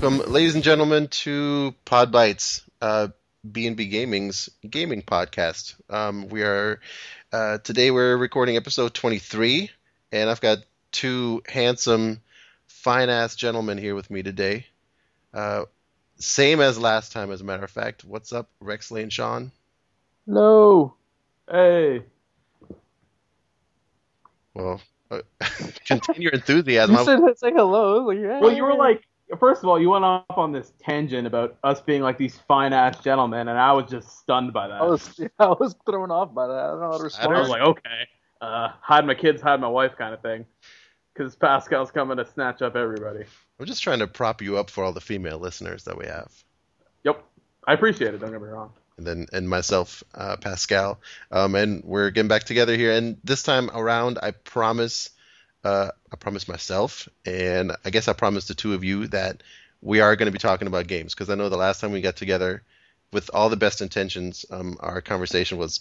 Welcome, ladies and gentlemen, to PodBytes, B&B Gaming's gaming podcast. Today we're recording episode 23, and I've got two handsome, fine-ass gentlemen here with me today. Same as last time, as a matter of fact. What's up, Rexley and Sean? No. Hey. Well, continue your enthusiasm. You said say hello. Like, yeah. Well, you were like, first of all, you went off on this tangent about us being like these fine-ass gentlemen, and I was just stunned by that. I was thrown off by that. I don't know how to respond. I was like, okay, hide my kids, hide my wife kind of thing. Because Pascal's coming to snatch up everybody. I'm just trying to prop you up for all the female listeners that we have. Yep. I appreciate it, don't get me wrong. And myself, Pascal. And we're getting back together here. And this time around, I promise myself, and I guess I promise the two of you, that we are going to be talking about games. Because I know the last time we got together, with all the best intentions, our conversation was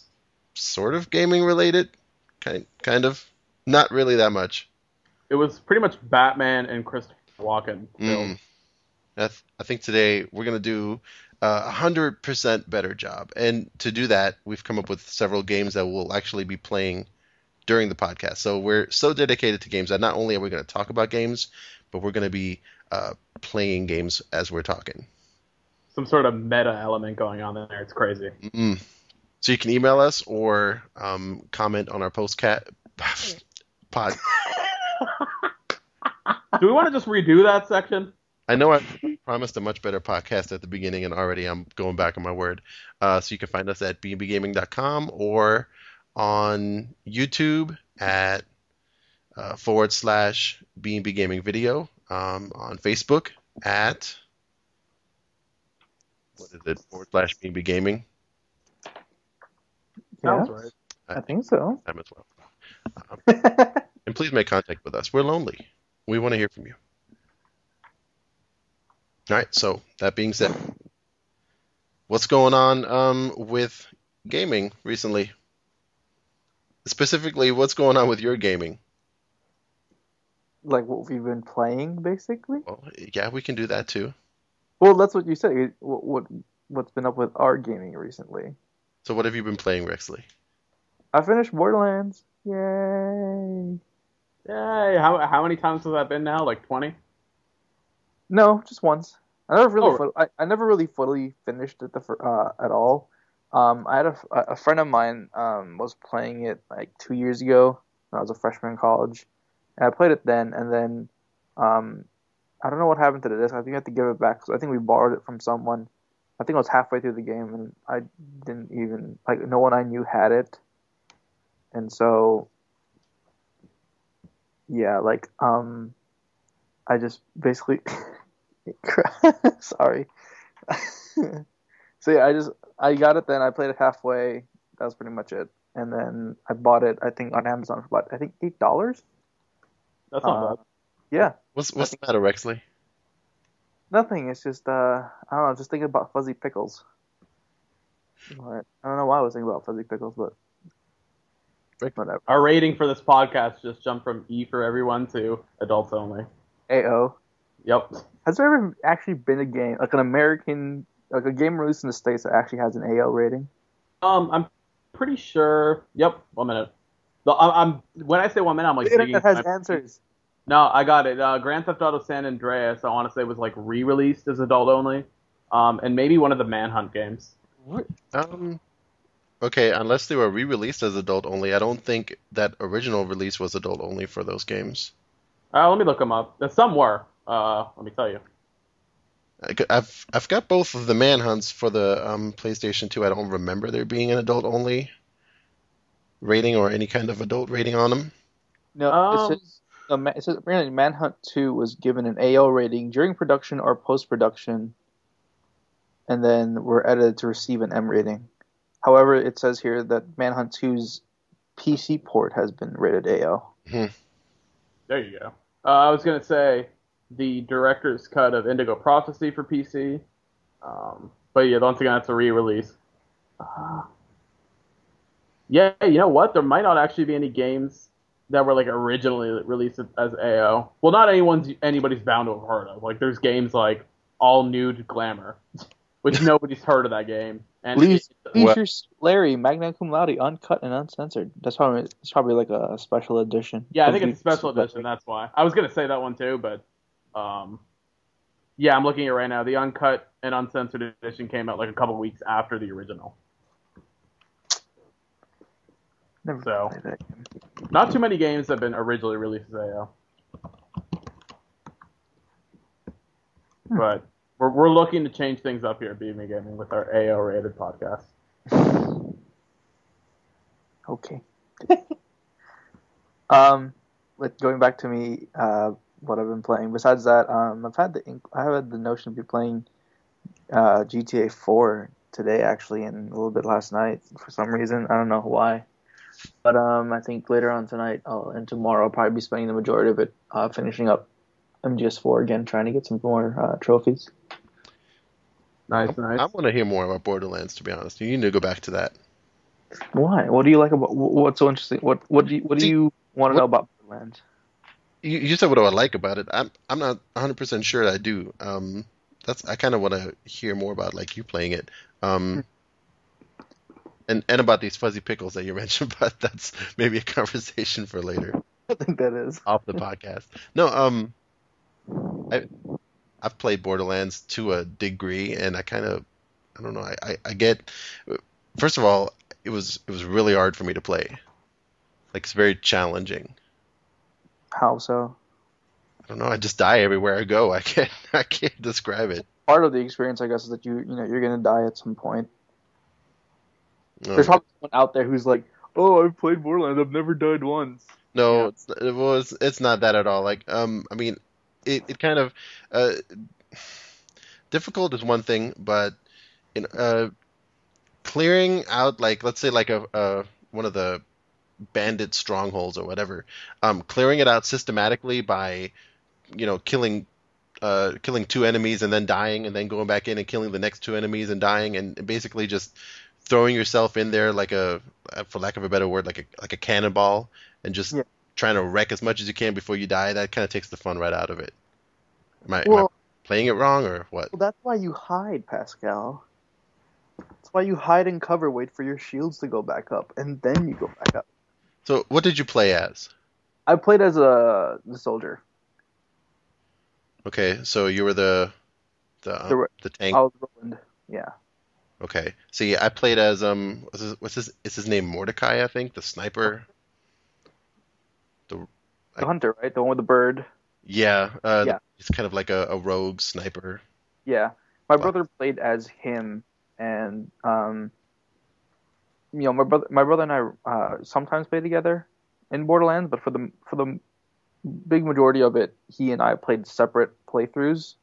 sort of gaming related. Kind of. Not really that much. It was pretty much Batman and Christopher Walken. I think today we're going to do 100% better job. And to do that, we've come up with several games that we'll actually be playing during the podcast. So we're so dedicated to games that not only are we going to talk about games, but we're going to be playing games as we're talking. Some sort of meta element going on there. It's crazy. Mm-mm. So you can email us or comment on our pod. Do we want to just redo that section? I know I promised a much better podcast at the beginning, and already I'm going back on my word. So you can find us at bnbgaming.com or on YouTube at /BNB Gaming Video, on Facebook at /BNB Gaming. Sounds right. I think so. Time as well. And please make contact with us. We're lonely. We want to hear from you. All right, so that being said, what's going on with gaming recently? Specifically, what's going on with your gaming? Like what we've been playing, basically? Well, yeah, we can do that too. Well, that's what you said. What's been up with our gaming recently? So what have you been playing, Rexley? I finished Borderlands. Yay! Yay! How many times has that been now? Like 20? No, just once. I never really fully finished it at all. I had a friend of mine was playing it like 2 years ago when I was a freshman in college, and I played it then. And then I don't know what happened to the disc. I think I had to give it back because I think we borrowed it from someone. I think I was halfway through the game and I didn't even no one I knew had it, and so yeah, I just basically. Sorry. So yeah, I got it then. I played it halfway. That was pretty much it. And then I bought it, I think, on Amazon for about $8. That's not bad. Yeah. What's the matter, Rexley? Nothing. It's just I don't know. Just thinking about fuzzy pickles. But I don't know why I was thinking about fuzzy pickles, but whatever. Our rating for this podcast just jumped from E for everyone to adults only. AO. Yep. Has there ever actually been a game, like an American, like a game released in the States that actually has an AO rating? I'm pretty sure. Yep. 1 minute. I'm when I say 1 minute, I'm like. The internet has answers. No, I got it. Grand Theft Auto San Andreas, I want to say, was like re-released as adult only, and maybe one of the Manhunt games. What? Okay, unless they were re-released as adult only, I don't think that original release was adult only for those games. Let me look them up. Some were. Let me tell you. I've got both of the Manhunts for the PlayStation 2. I don't remember there being an adult only rating or any kind of adult rating on them. No, it says apparently Manhunt 2 was given an AO rating during production or post-production, and then were edited to receive an M rating. However, it says here that Manhunt 2's PC port has been rated AO. Hmm. There you go. I was going to say the director's cut of Indigo Prophecy for PC. But yeah, once again, it's a re-release. Yeah, you know what? There might not actually be any games that were like originally released as AO. Well, not anybody's bound to have heard of. Like, there's games like all nude glamour, which nobody's heard of that game. And Larry, magna cum laude, uncut and uncensored. It's probably like a special edition. Yeah, I think it's a special edition. That's why I was gonna say that one too, but yeah, I'm looking at it right now. The uncut and uncensored edition came out like a couple weeks after the original. Never played that game. Not too many games have been originally released as AO. But we're looking to change things up here at BME Gaming with our AO rated podcast. Okay. Going back to me, what I've been playing. Besides that, I've had the notion to be playing GTA 4 today, actually, and a little bit last night for some reason. I don't know why. But I think later on tonight and tomorrow I'll probably be spending the majority of it finishing up MGS4 again, trying to get some more trophies. Nice. I want to hear more about Borderlands, to be honest. You need to go back to that. Why? What do you like about? What's so interesting? What do you want to know about Borderlands? You said what do I like about it. I'm not 100% sure I do. I kind of want to hear more about like you playing it. And about these fuzzy pickles that you mentioned, but that's maybe a conversation for later. I think that is off the podcast. No, I've played Borderlands to a degree, and I don't know. I get. First of all, it was really hard for me to play. Like, it's very challenging. How so? I don't know. I just die everywhere I go. I can't describe it. Part of the experience, I guess, is that you're gonna die at some point. There's probably someone out there who's like, "Oh, I've played Borderlands. I've never died once." No, yeah. It's not that at all. Like, I mean, it kind of difficult is one thing, but clearing out, like, let's say like a one of the bandit strongholds or whatever, clearing it out systematically by killing two enemies and then dying and then going back in and killing the next two enemies and dying and basically just throwing yourself in there like for lack of a better word, like a cannonball and just trying to wreck as much as you can before you die. That kind of takes the fun right out of it. Am I playing it wrong or what? Well, that's why you hide, Pascal. That's why you hide and cover, wait for your shields to go back up, and then you go back up. So what did you play as? I played as the soldier. Okay, so you were the tank. I was Roland. Yeah. Okay. See, I played as is his name Mordecai, I think, the sniper. The hunter, right? The one with the bird. Yeah. He's kind of like a rogue sniper. Yeah. My brother played as him, and my brother and I sometimes play together in Borderlands, but for the big majority of it, he and I played separate playthroughs.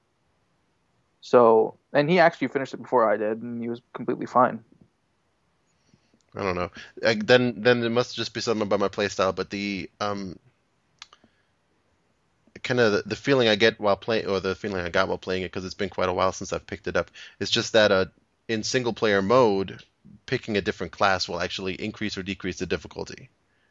So, and he actually finished it before I did, and he was completely fine. I don't know. Then it must just be something about my playstyle, but the kind of the feeling I get while playing, or the feeling I got while playing it, because it's been quite a while since I've picked it up, it's just that in single player mode, picking a different class will actually increase or decrease the difficulty,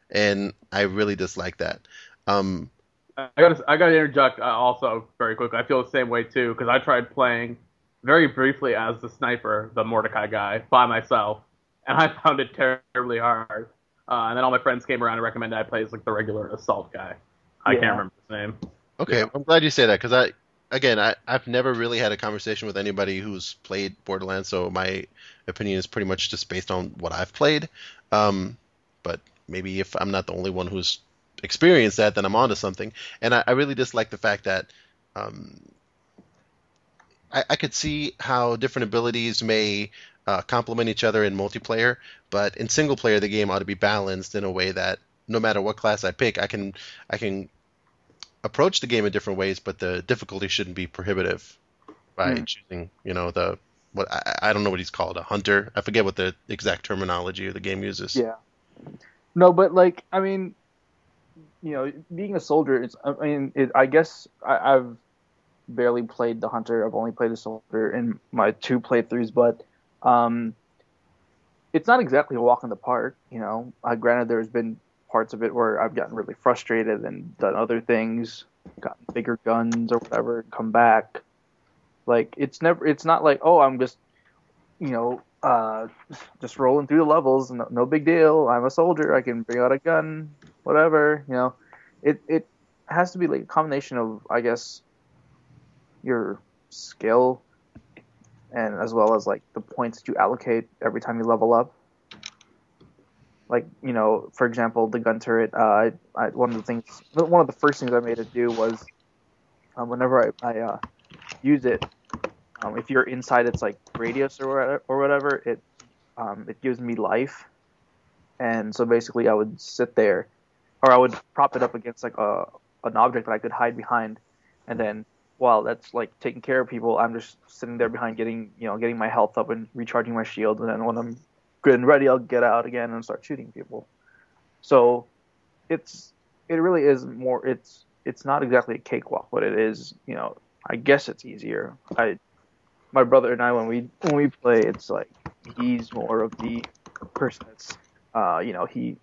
and I really dislike that. I gotta interject also very quickly. I feel the same way too, because I tried playing very briefly as the sniper, the Mordecai guy, by myself, and I found it terribly hard. And then all my friends came around and recommended I play as like the regular assault guy. I can't remember his name. Okay, yeah. I'm glad you say that, because I've never really had a conversation with anybody who's played Borderlands, so my opinion is pretty much just based on what I've played. But maybe if I'm not the only one who's experienced that, then I'm onto something. And I really dislike the fact that I could see how different abilities may complement each other in multiplayer, but in single player the game ought to be balanced in a way that no matter what class I pick, I can approach the game in different ways, but the difficulty shouldn't be prohibitive by choosing, I don't know what he's called, a hunter. I forget what the exact terminology of the game uses. Yeah. No, but like, I mean, being a soldier, I guess I've barely played the hunter. I've only played the soldier in my 2 playthroughs, but it's not exactly a walk in the park. Granted, there's been parts of it where I've gotten really frustrated and done other things, gotten bigger guns or whatever, and come back. Like it's not like, oh, I'm just you know just rolling through the levels, no big deal. I'm a soldier, I can bring out a gun, whatever. It has to be like a combination of, I guess, your skill and as well as like the points that you allocate every time you level up. Like, for example, the gun turret. One of the first things I made it do was, whenever I use it, if you're inside its like radius or whatever, it gives me life. And so basically, I would sit there, or I would prop it up against like an object that I could hide behind, and then while that's like taking care of people, I'm just sitting there behind, getting my health up and recharging my shield, and then when I'm good and ready, I'll get out again and start shooting people. So it really is more. It's not exactly a cakewalk, but it is. I guess it's easier. My brother and I, when we play, it's like he's more of the person that's he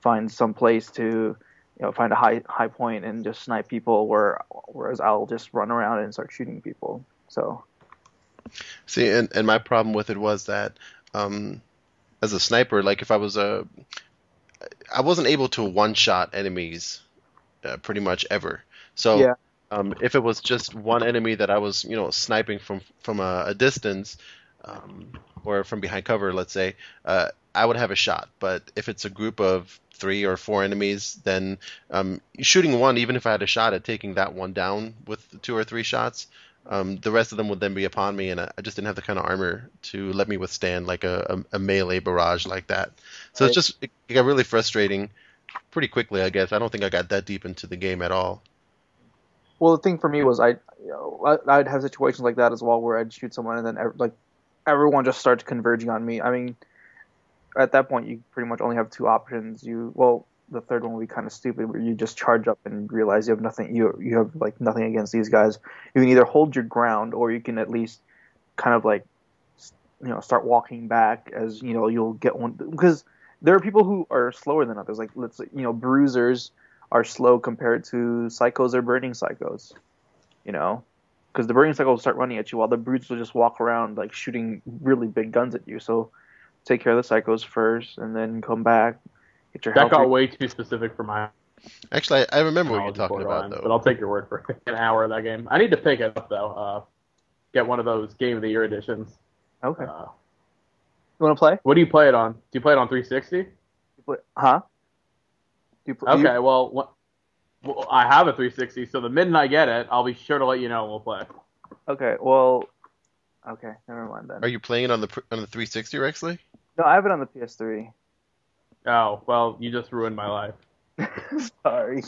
finds some place to find a high point and just snipe people, whereas I'll just run around and start shooting people. So See, and my problem with it was that as a sniper, like if I wasn't able to one-shot enemies pretty much ever. So yeah, if it was just one enemy that I was, sniping from a distance, or from behind cover, let's say, I would have a shot. But if it's a group of 3 or 4 enemies, then shooting one, even if I had a shot at taking that one down with 2 or 3 shots, the rest of them would then be upon me, and I just didn't have the kind of armor to let me withstand like a melee barrage like that. So right. it got really frustrating pretty quickly, I guess. I don't think I got that deep into the game at all. Well, the thing for me was I'd have situations like that as well where I'd shoot someone and then like everyone just starts converging on me. I mean, at that point you pretty much only have two options. The third one would be kind of stupid, where you just charge up and realize you have nothing. You have like nothing against these guys. You can either hold your ground, or you can at least kind of like start walking back, as you'll get one, because there are people who are slower than others. Like, let's say, bruisers are slow compared to psychos or burning psychos. Because the burning psycho will start running at you while the bruisers will just walk around like shooting really big guns at you. So take care of the psychos first, and then come back, get your That health. got way too specific for my Actually, I remember what you're knowledge of talking about, Borderlands, but though. I'll take your word for it. An hour of that game. I need to pick it up though. Get one of those Game of the Year editions. Okay. Uh, You want to play? what do you play it on? Do you play it on 360? Huh? Okay, well, I have a 360, so the minute I get it, I'll be sure to let you know and we'll play. Okay. Well. Okay. Never mind then. Are you playing it on the 360, Rexley? No, I have it on the PS3. Oh, well, you just ruined my life. Sorry.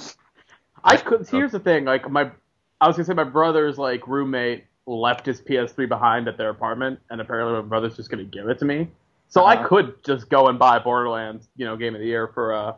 I could. Here's the thing. Like I was gonna say my brother's like roommate left his PS3 behind at their apartment, and apparently my brother's just gonna give it to me. So I could just go and buy Borderlands, Game of the Year for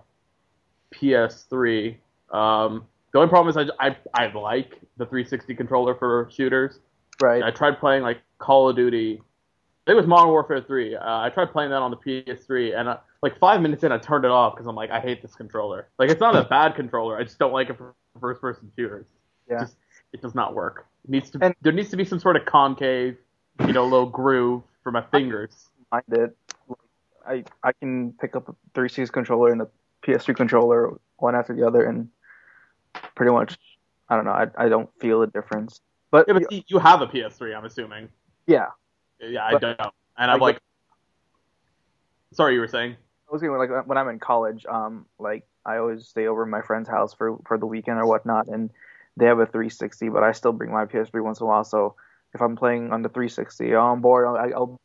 PS3. The only problem is I like the 360 controller for shooters. Right. I tried playing like Call of Duty. I think it was Modern Warfare 3. I tried playing that on the PS3, and like 5 minutes in, I turned it off because I'm like, I hate this controller. Like, it's not a bad controller. I just don't like it for first-person shooters. Yeah. It does not work. There needs to be some sort of concave, little groove for my fingers. Mind it. I can pick up a 360 controller and a PS3 controller one after the other, and pretty much, I don't know. I don't feel a difference. But Yeah, but you have a PS3, I'm assuming. yeah. Yeah, I don't. And I'm like, sorry, you were saying? I was going like when I'm in college, like I always stay over at my friend's house for the weekend or whatnot, and they have a 360, but I still bring my PS3 once in a while. So if I'm playing on the 360, I'm bored, I'll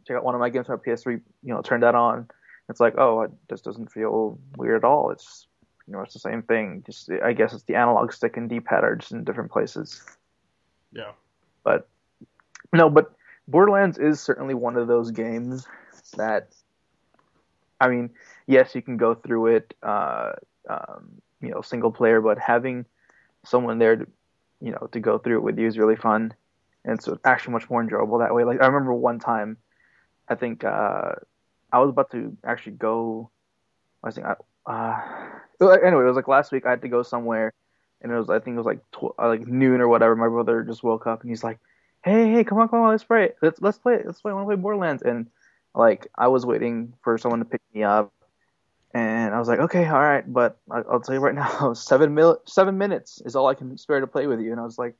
check out one of my games on my PS3, turn that on. It's like, oh, it just doesn't feel weird at all. It's it's the same thing. Just I guess it's the analog stick and D-pad are just in different places. Yeah. But no, but Borderlands is certainly one of those games that, I mean, yes, you can go through it, single player, but having someone there to go through it with you is really fun, and it's actually much more enjoyable that way. Like, I remember one time, I think I was about to actually go. Anyway, it was like last week. I had to go somewhere, and I think it was like like noon or whatever. My brother just woke up and he's like, hey, come on, let's play it. Let's play it. Let's play. I want to play Borderlands. And like I was waiting for someone to pick me up, and I was like, okay, all right, but I'll tell you right now, 7 minutes is all I can spare to play with you. And I was like,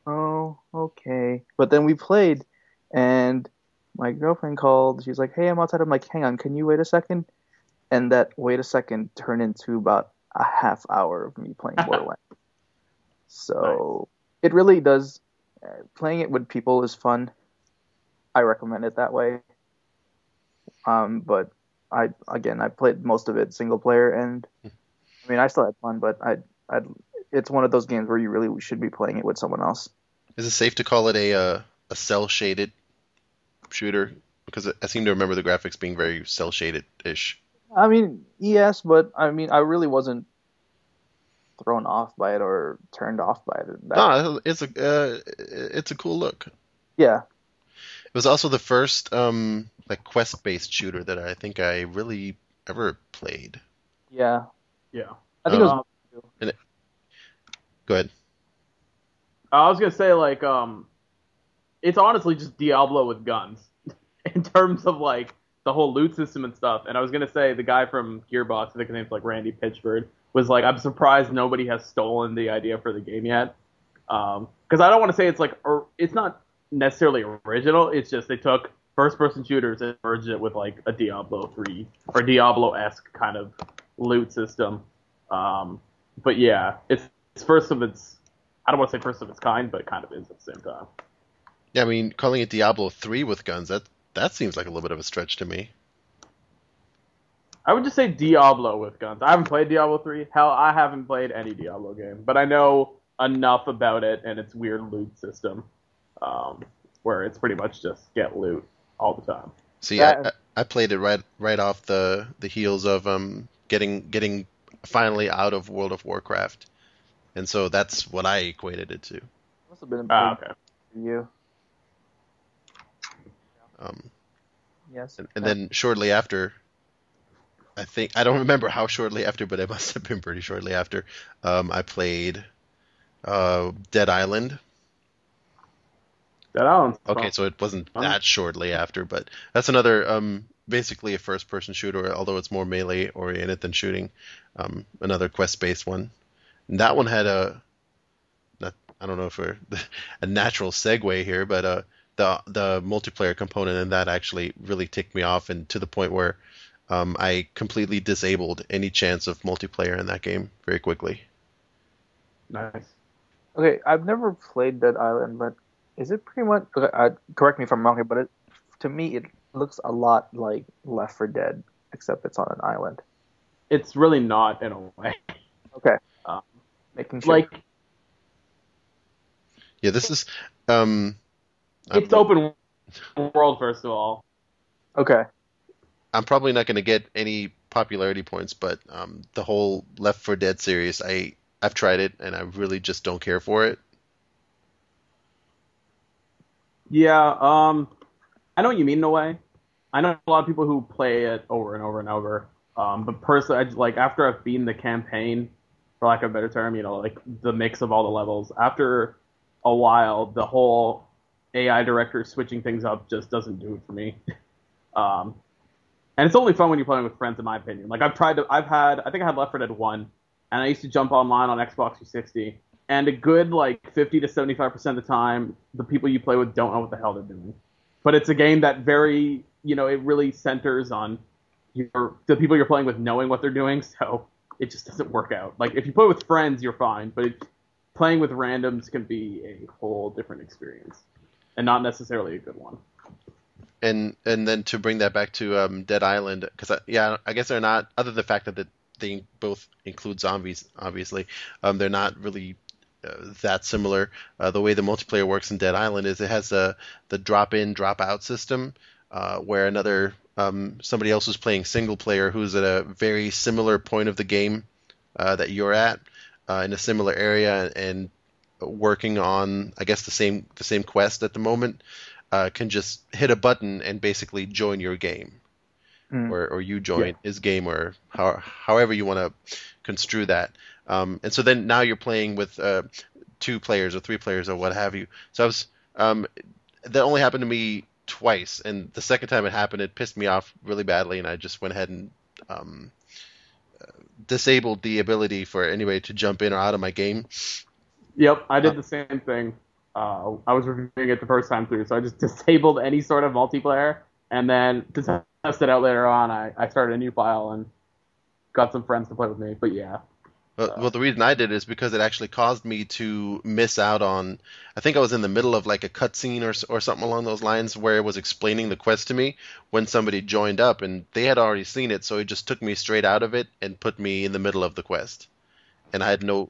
oh, okay. But then we played, and my girlfriend called. She's like, hey, I'm outside. I'm like, hang on, can you wait a second? And that wait a second turned into about a half hour of me playing Borderlands. So it really does. Playing it with people is fun. I recommend it that way. But I played most of it single player, and I mean I still had fun, but it's one of those games where you really should be playing it with someone else. Is it safe to call it a cell shaded shooter? Because I seem to remember the graphics being very cell shaded ish. I mean, yes, but I mean I really wasn't thrown off by it or turned off by it. No, it's a cool look. Yeah. It was also the first like quest based shooter that I think I really ever played. Yeah. Yeah. I think it was. Go ahead. I was gonna say like it's honestly just Diablo with guns in terms of like the whole loot system and stuff. And I was gonna say the guy from Gearbox, I think his name's like Randy Pitchford, was like, I'm surprised nobody has stolen the idea for the game yet. Because I don't want to say it's like it's not necessarily original. It's just they took first-person shooters and merged it with like a Diablo 3 or Diablo-esque kind of loot system. But yeah, it's first of its. I don't want to say first of its kind, but it kind of is at the same time. Yeah, I mean, calling it Diablo 3 with guns, that seems like a little bit of a stretch to me. I would just say Diablo with guns. I haven't played Diablo 3. Hell, I haven't played any Diablo game, but I know enough about it and its weird loot system, where it's pretty much just get loot all the time. See, I played it right off the heels of getting finally out of World of Warcraft, and so that's what I equated it to. Must have been a big Okay. for you. Yes. And then shortly after, I don't remember how shortly after, but it must have been pretty shortly after. I played Dead Island. Dead Island's fun. Okay, so it wasn't that shortly after, but that's another basically a first-person shooter, although it's more melee oriented than shooting. Another quest-based one. And that one had I don't know if we're a natural segue here, but the multiplayer component in that actually really ticked me off, and to the point where I completely disabled any chance of multiplayer in that game very quickly. Nice. Okay, I've never played Dead Island, but is it pretty much? Okay, correct me if I'm wrong here, but to me it looks a lot like Left 4 Dead, except it's on an island. It's really not in a way. Okay. Um, Making sure. Like Yeah, this is it's open world first of all. Okay. I'm probably not going to get any popularity points, but the whole Left 4 Dead series, I've tried it and I really just don't care for it. Yeah, I know what you mean in a way. I know a lot of people who play it over and over and over. But personally, like after I've beaten the campaign, for lack of a better term, like the mix of all the levels, after a while, the whole AI director switching things up just doesn't do it for me. And it's only fun when you're playing with friends, in my opinion. Like I think I had Left 4 Dead 1, and I used to jump online on Xbox 360, and a good like 50 to 75% of the time, the people you play with don't know what the hell they're doing. But it's a game that it really centers on the people you're playing with knowing what they're doing, so it just doesn't work out. Like if you play with friends, you're fine, but playing with randoms can be a whole different experience, and not necessarily a good one. And then to bring that back to Dead Island, because I guess they're not, other than the fact that they both include zombies, obviously, they're not really that similar. The way the multiplayer works in Dead Island is it has the drop in, drop out system, where somebody else who's playing single player who's at a very similar point of the game that you're at, in a similar area and working on, I guess, the same quest at the moment, can just hit a button and basically join your game, or you join his game, or however you want to construe that. And so then now you're playing with 2 players or 3 players or what have you. So Um, that only happened to me twice, and the second time it happened, it pissed me off really badly, and I just went ahead and um, disabled the ability for anybody to jump in or out of my game. Yep, I Uh, did the same thing. I was reviewing it the first time through, so I just disabled any sort of multiplayer, and then to test it out later on, I started a new file and got some friends to play with me. But yeah, well, the reason I did is because it actually caused me to miss out on. I think I was in the middle of like a cutscene or something along those lines where it was explaining the quest to me when somebody joined up and they had already seen it, so it just took me straight out of it and put me in the middle of the quest. And I had no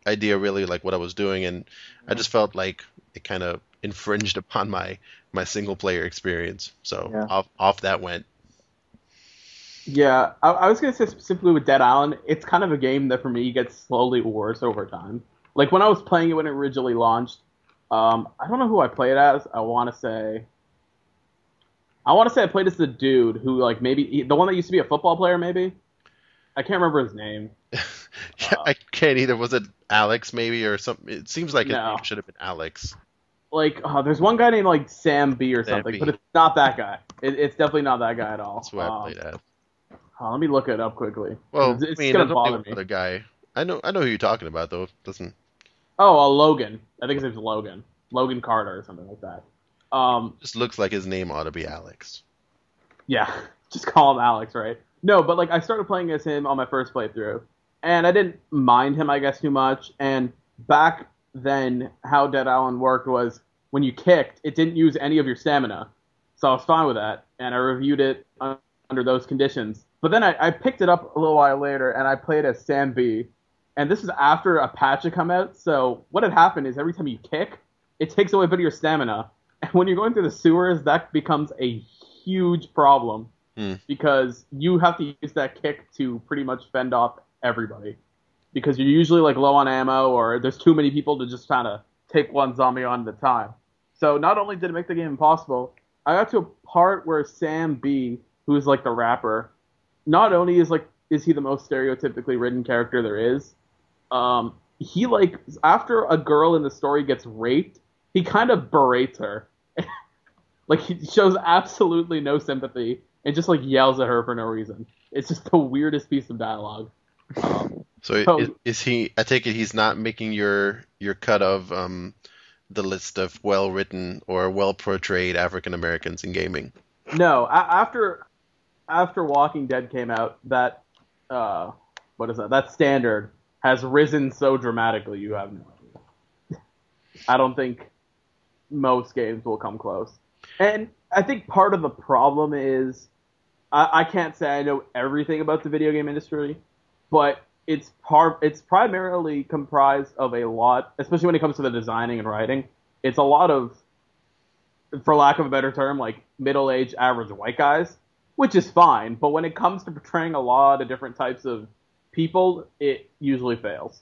idea really like what I was doing, and I just felt like it kind of infringed upon my single player experience. So Yeah. off that went. yeah. I was gonna say specifically with Dead Island, it's kind of a game that for me gets slowly worse over time. Like when I was playing it when it originally launched, I don't know who I played as. I want to say I played as the dude who like the one that used to be a football player, maybe. I can't remember his name. Yeah, I can't either. Was it Alex maybe or something? It seems like his No. name should have been Alex. Like, there's one guy named like Sam B or Sam something, B. but it's not that guy. It's definitely not that guy at all. That's who I played at. Let me look it up quickly. Well, It's I mean, gonna there's only bother one me. other guy. I know who you're talking about though. Doesn't Oh, Logan. I think his name's Logan. Logan Carter or something like that. just looks like his name ought to be Alex. Yeah, just call him Alex, right? No, but like I started playing as him on my first playthrough, and I didn't mind him, I guess, too much. And back then, how Dead Island worked was when you kicked, it didn't use any of your stamina, so I was fine with that, and I reviewed it under those conditions. But then I picked it up a little while later, and I played as Sam B. And this is after a patch had come out, so what had happened is every time you kick, it takes away a bit of your stamina. And when you're going through the sewers, that becomes a huge problem because you have to use that kick to pretty much fend off everybody. Because you're usually like low on ammo or there's too many people to just kind of take one zombie on at a time. So not only did it make the game impossible, I got to a part where Sam B, who's like the rapper, not only is he the most stereotypically written character there is, he like after a girl in the story gets raped, he kind of berates her. Like he shows absolutely no sympathy and just like yells at her for no reason. It's just the weirdest piece of dialogue. So is he? I take it he's not making your cut of the list of well written or well portrayed African Americans in gaming. No, after Walking Dead came out, that what is that? That standard has risen so dramatically. You have no idea. I don't think most games will come close. And I think part of the problem is I can't say I know everything about the video game industry, but it's primarily comprised of a lot, especially when it comes to the designing and writing. It's a lot of, for lack of a better term, like middle-aged average white guys, which is fine. But when it comes to portraying a lot of different types of people, it usually fails.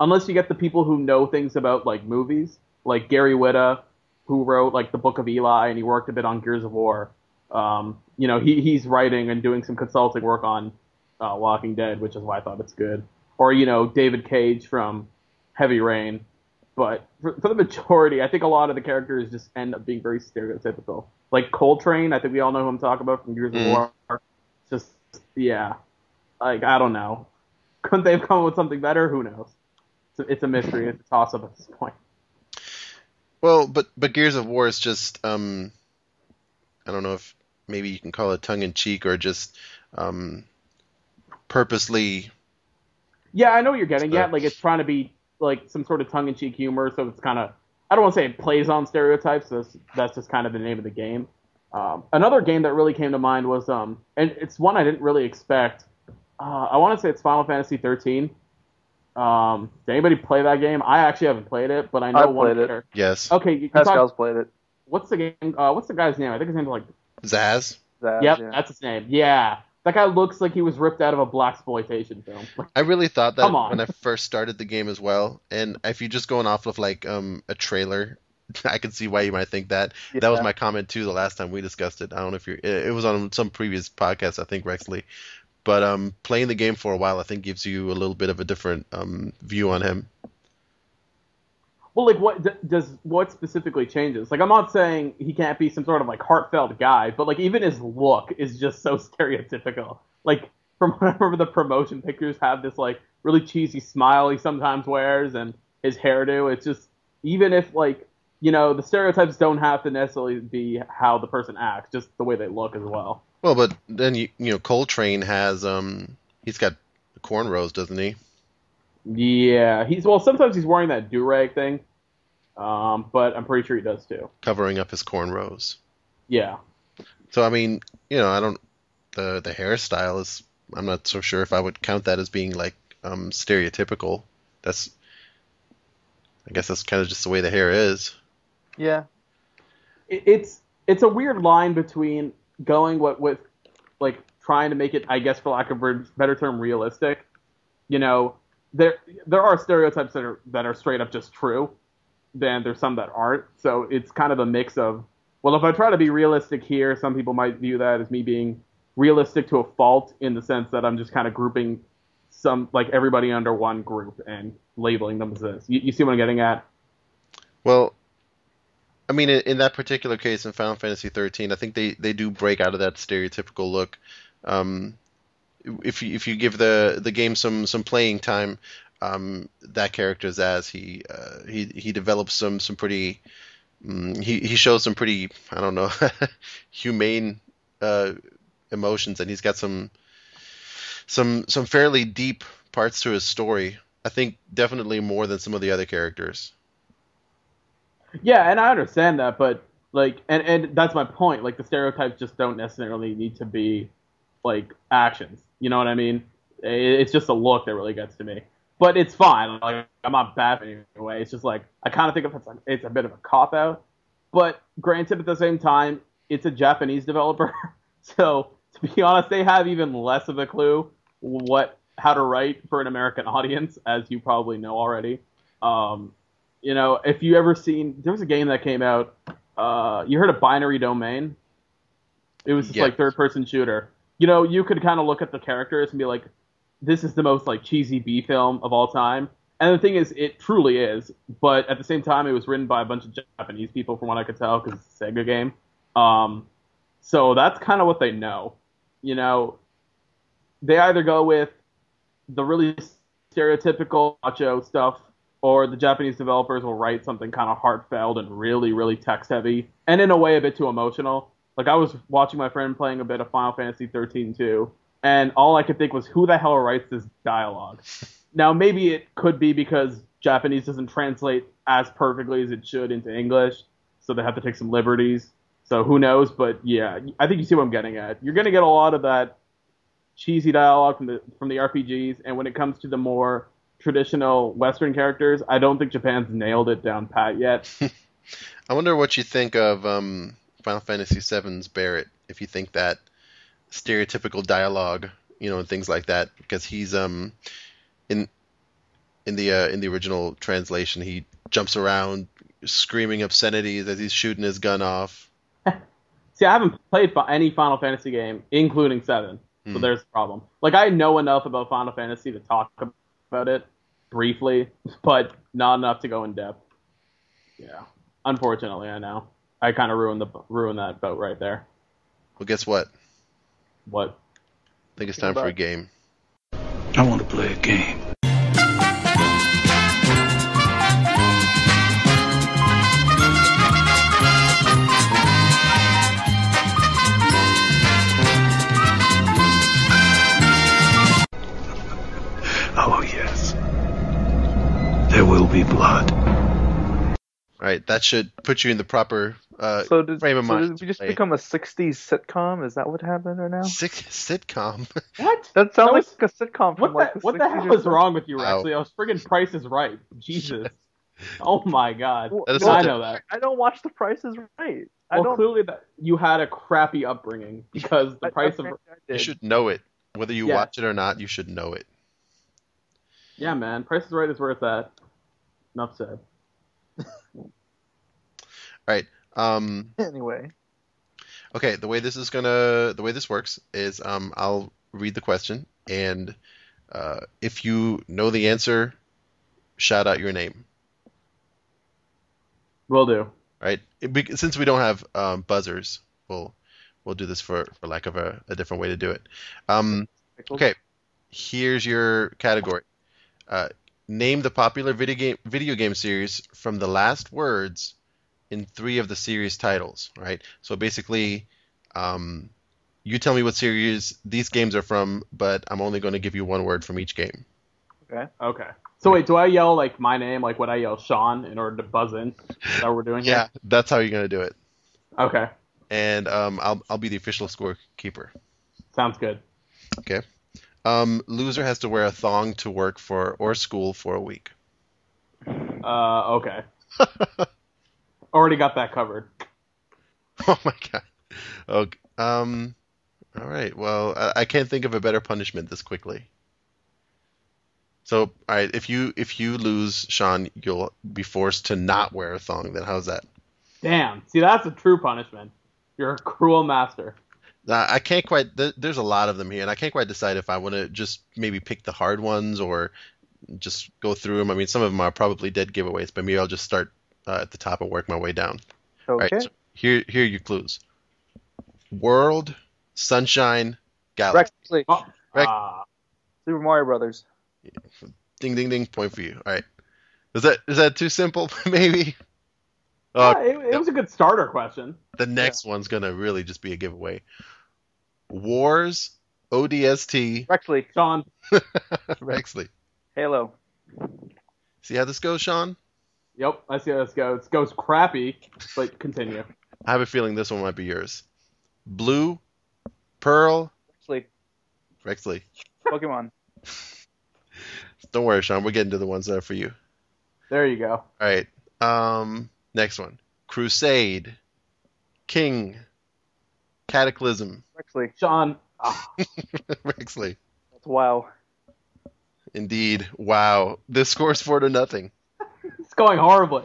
Unless you get the people who know things about like movies, like Gary Whitta, who wrote like the Book of Eli, and he worked a bit on Gears of War. He's writing and doing some consulting work on Walking Dead, which is why I thought it's good. Or David Cage from Heavy Rain. But for the majority, I think a lot of the characters just end up being very stereotypical. Like Coltrane, I think we all know who I'm talking about from Gears of War. Just yeah, like I don't know. Couldn't they have come up with something better? Who knows? It's a mystery. It's a toss-up at this point. Well, but Gears of War is just I don't know if maybe you can call it tongue in cheek or just purposely. Yeah, I know what you're getting at. Like it's trying to be like some sort of tongue in cheek humor, so it's kind of I don't want to say it plays on stereotypes. That's just kind of the name of the game. Another game that really came to mind was and it's one I didn't really expect. I want to say it's Final Fantasy 13. Did anybody play that game? I actually haven't played it, but I know one player. Yes. Okay, Pascal's played it. What's the game? What's the guy's name? I think his name's like Zaz. Zaz, yep, yeah. that's his name. Yeah, that guy looks like he was ripped out of a blaxploitation film. I really thought that Come on. when I first started the game as well. And if you're just going off of like a trailer, I can see why you might think that. Yeah. That was my comment too the last time we discussed it. I don't know if it was on some previous podcast, I think, Rexley. But playing the game for a while, I think, gives you a little bit of a different view on him. Well, like, what specifically changes? Like, I'm not saying he can't be some sort of like heartfelt guy, but like even his look is just so stereotypical. Like, from what I remember, the promotion pictures have this like really cheesy smile he sometimes wears, and his hairdo. It's just, even if like, the stereotypes don't have to necessarily be how the person acts, just the way they look as well. Well, but then Coltrane has he's got cornrows, doesn't he? Yeah, sometimes he's wearing that do-rag thing, but I'm pretty sure he does too. Covering up his cornrows. Yeah. So I mean, I don't the hairstyle is, I'm not so sure if I would count that as being like stereotypical. I guess that's kind of just the way the hair is. Yeah. It's a weird line between going with like trying to make it, I guess, for lack of a better term, realistic. There are stereotypes that are straight up just true. Then there's some that aren't. So it's kind of a mix of, well, if I try to be realistic here, some people might view that as me being realistic to a fault, in the sense that I'm just kind of grouping everybody under one group and labeling them as this. You see what I'm getting at? Well, I mean, in that particular case in Final Fantasy 13, I think they do break out of that stereotypical look. If you give the game some playing time, that character Zaz, he develops some pretty he shows some pretty, I don't know, humane emotions, and he's got some fairly deep parts to his story. I think definitely more than some of the other characters. Yeah, and I understand that, but like, and that's my point. Like, the stereotypes just don't necessarily need to be like actions. You know what I mean? It's just a look that really gets to me. But it's fine. Like, I'm not bad anyway. It's just like, I kind of think of it's a bit of a cop out. But granted, at the same time, it's a Japanese developer, so to be honest, they have even less of a clue how to write for an American audience, as you probably know already. If you ever seen, there was a game that came out. You heard of Binary Domain? It was just like third-person shooter. You could kind of look at the characters and be like, this is the most like cheesy B film of all time. And the thing is, it truly is. But at the same time, it was written by a bunch of Japanese people, from what I could tell, because it's a Sega game. So that's kind of what they know. They either go with the really stereotypical macho stuff, or the Japanese developers will write something kind of heartfelt and really, really text-heavy, and in a way a bit too emotional. Like, I was watching my friend playing a bit of Final Fantasy 13 too, and all I could think was, who the hell writes this dialogue? Now, maybe it could be because Japanese doesn't translate as perfectly as it should into English, so they have to take some liberties. So who knows? But yeah, I think you see what I'm getting at. You're going to get a lot of that cheesy dialogue from the RPGs, and when it comes to the more traditional Western characters, I don't think Japan's nailed it down pat yet. I wonder what you think of Final Fantasy VII's Barret, if you think that stereotypical dialogue, and things like that, because he's in the original translation, he jumps around screaming obscenities as he's shooting his gun off. See, I haven't played any Final Fantasy game, including 7, so there's the problem. Like, I know enough about Final Fantasy to talk about it briefly, but not enough to go in depth. Yeah, unfortunately, I know. I kind of ruined that boat right there. Well, guess what? What? I think it's time for a game. I want to play a game. Oh, yes. There will be blood. All right, that should put you in the proper frame of mind. So did we just become a 60s sitcom? Is that what happened right now? Sitcom? What? That sounds like a sitcom from what the hell is wrong with you, Rexley? I was friggin' Price is Right. Jesus. Oh my God. I know that. I don't watch The Price is Right. Clearly that you had a crappy upbringing, because the price of... You should know it. Whether you watch it or not, you should know it. Yeah, man. Price is Right is where it's at. Enough said. All right. Anyway. Okay, the way this works is I'll read the question, and if you know the answer, shout out your name. Will do. Right? Since we don't have buzzers, we'll do this for lack of a different way to do it. Okay, here's your category. Name the popular video game series from the last words in 3 of the series titles. Right? So basically, you tell me what series these games are from, but I'm only going to give you 1 word from each game. Okay. So wait, do I yell like my name? Like would I yell Sean in order to buzz in? Is that what we're doing here? Yeah, that's how you're going to do it. Okay. And I'll be the official scorekeeper. Sounds good. Okay. Loser has to wear a thong to work or school for a week. Okay. Already got that covered. Oh my god. Okay. All right. Well, I can't think of a better punishment this quickly. So, all right, if you lose, Sean, you'll be forced to not wear a thong. Then how's that? Damn. See, that's a true punishment. You're a cruel master. I can't quite. There's a lot of them here, and I can't quite decide if I want to just maybe pick the hard ones or just go through them. I mean, some of them are probably dead giveaways, but maybe I'll just start at the top and work my way down. Okay. All right, so here are your clues: World, Sunshine, Galaxy. Rex, Rex. Super Mario Brothers. Ding, ding, ding. Point for you. All right. Is that too simple? Maybe. Yeah, it was a good starter question. The next one's gonna really just be a giveaway. Wars, ODST. Rexley. Sean. Rexley. Halo. See how this goes, Sean? Yep, I see how this goes. It goes crappy, but continue. I have a feeling this one might be yours. Blue, Pearl. Rexley. Rexley. Pokemon. Don't worry, Sean. We're getting to the ones that are for you. There you go. All right. Next one. Crusade. King. Cataclysm. Rexley. Sean. Rexley. That's WoW. Indeed. Wow. This score's 4-0. It's going horribly.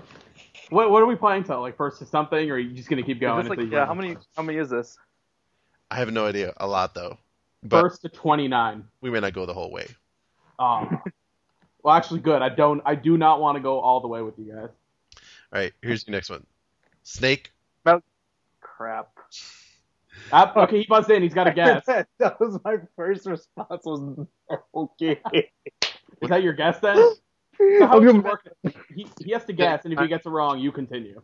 What are we playing till? Like first to something, or are you just gonna keep going? How many is this? I have no idea. A lot though. But First to 29. we may not go the whole way. Well, actually, good. I do not want to go all the way with you guys. All right. Here's your next one. Snake. Crap. Okay, he buzzed in. He's got a guess. That was my first response. Was okay. Is that your guess then? So how does it work? He has to guess, and if he gets it wrong, you continue.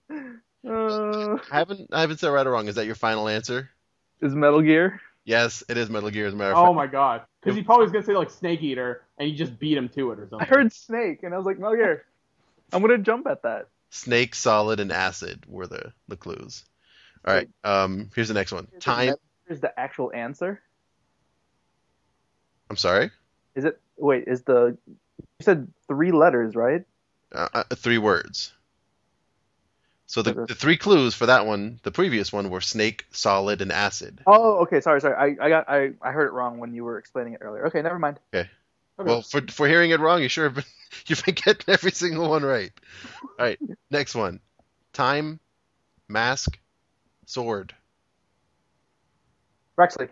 I haven't said right or wrong. Is that your final answer? Is Metal Gear? Yes, it is Metal Gear, as a matter of fact. Oh my god. Because he probably was going to say like Snake Eater, and you just beat him to it or something. I heard Snake, and I was like, Metal Gear. I'm going to jump at that. Snake, Solid, and Acid were the clues. All right, here's the next one. Time. Is the actual answer? I'm sorry? Is it... Wait, you said 3 letters, right? 3 words. So the 3 clues for that one, the previous one, were Snake, Solid, and Acid. Oh, okay. Sorry. I heard it wrong when you were explaining it earlier. Okay, never mind. Okay. Well, for hearing it wrong, you've been getting every single one right. All right, next one. Time, Mask, Sword. Rexley.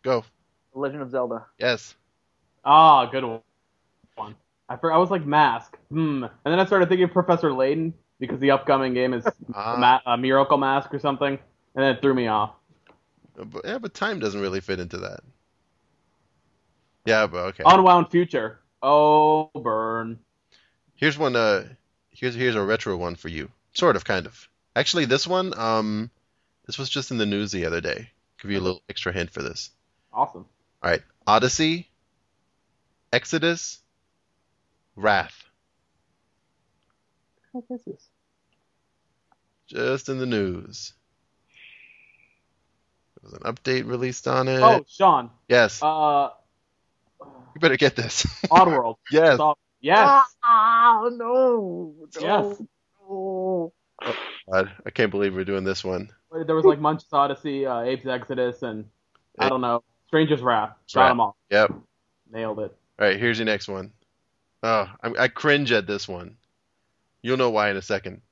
Go. The Legend of Zelda. Yes. Good one. I was like Mask. And then I started thinking of Professor Layton, because the upcoming game is a Miracle Mask or something, and then it threw me off. But time doesn't really fit into that. Yeah, but okay. Unwound Future. Oh, burn. Here's one. Here's a retro one for you. Sort of, kind of. Actually, this one. This was just in the news the other day. Give you a little extra hint for this. Awesome. All right. Odyssey. Exodus. Wrath. What is this? Just in the news. There was an update released on it. Oh, Sean. Yes. You better get this. Oddworld. Yes. Yes. Oh, no. Yes. No. God, I can't believe we're doing this one. There was like Munch's Odyssey, Abe's Exodus, and I don't know, Stranger's Wrath. Got them all. Yep. Nailed it. All right, here's your next one. Oh, I cringe at this one. You'll know why in a second.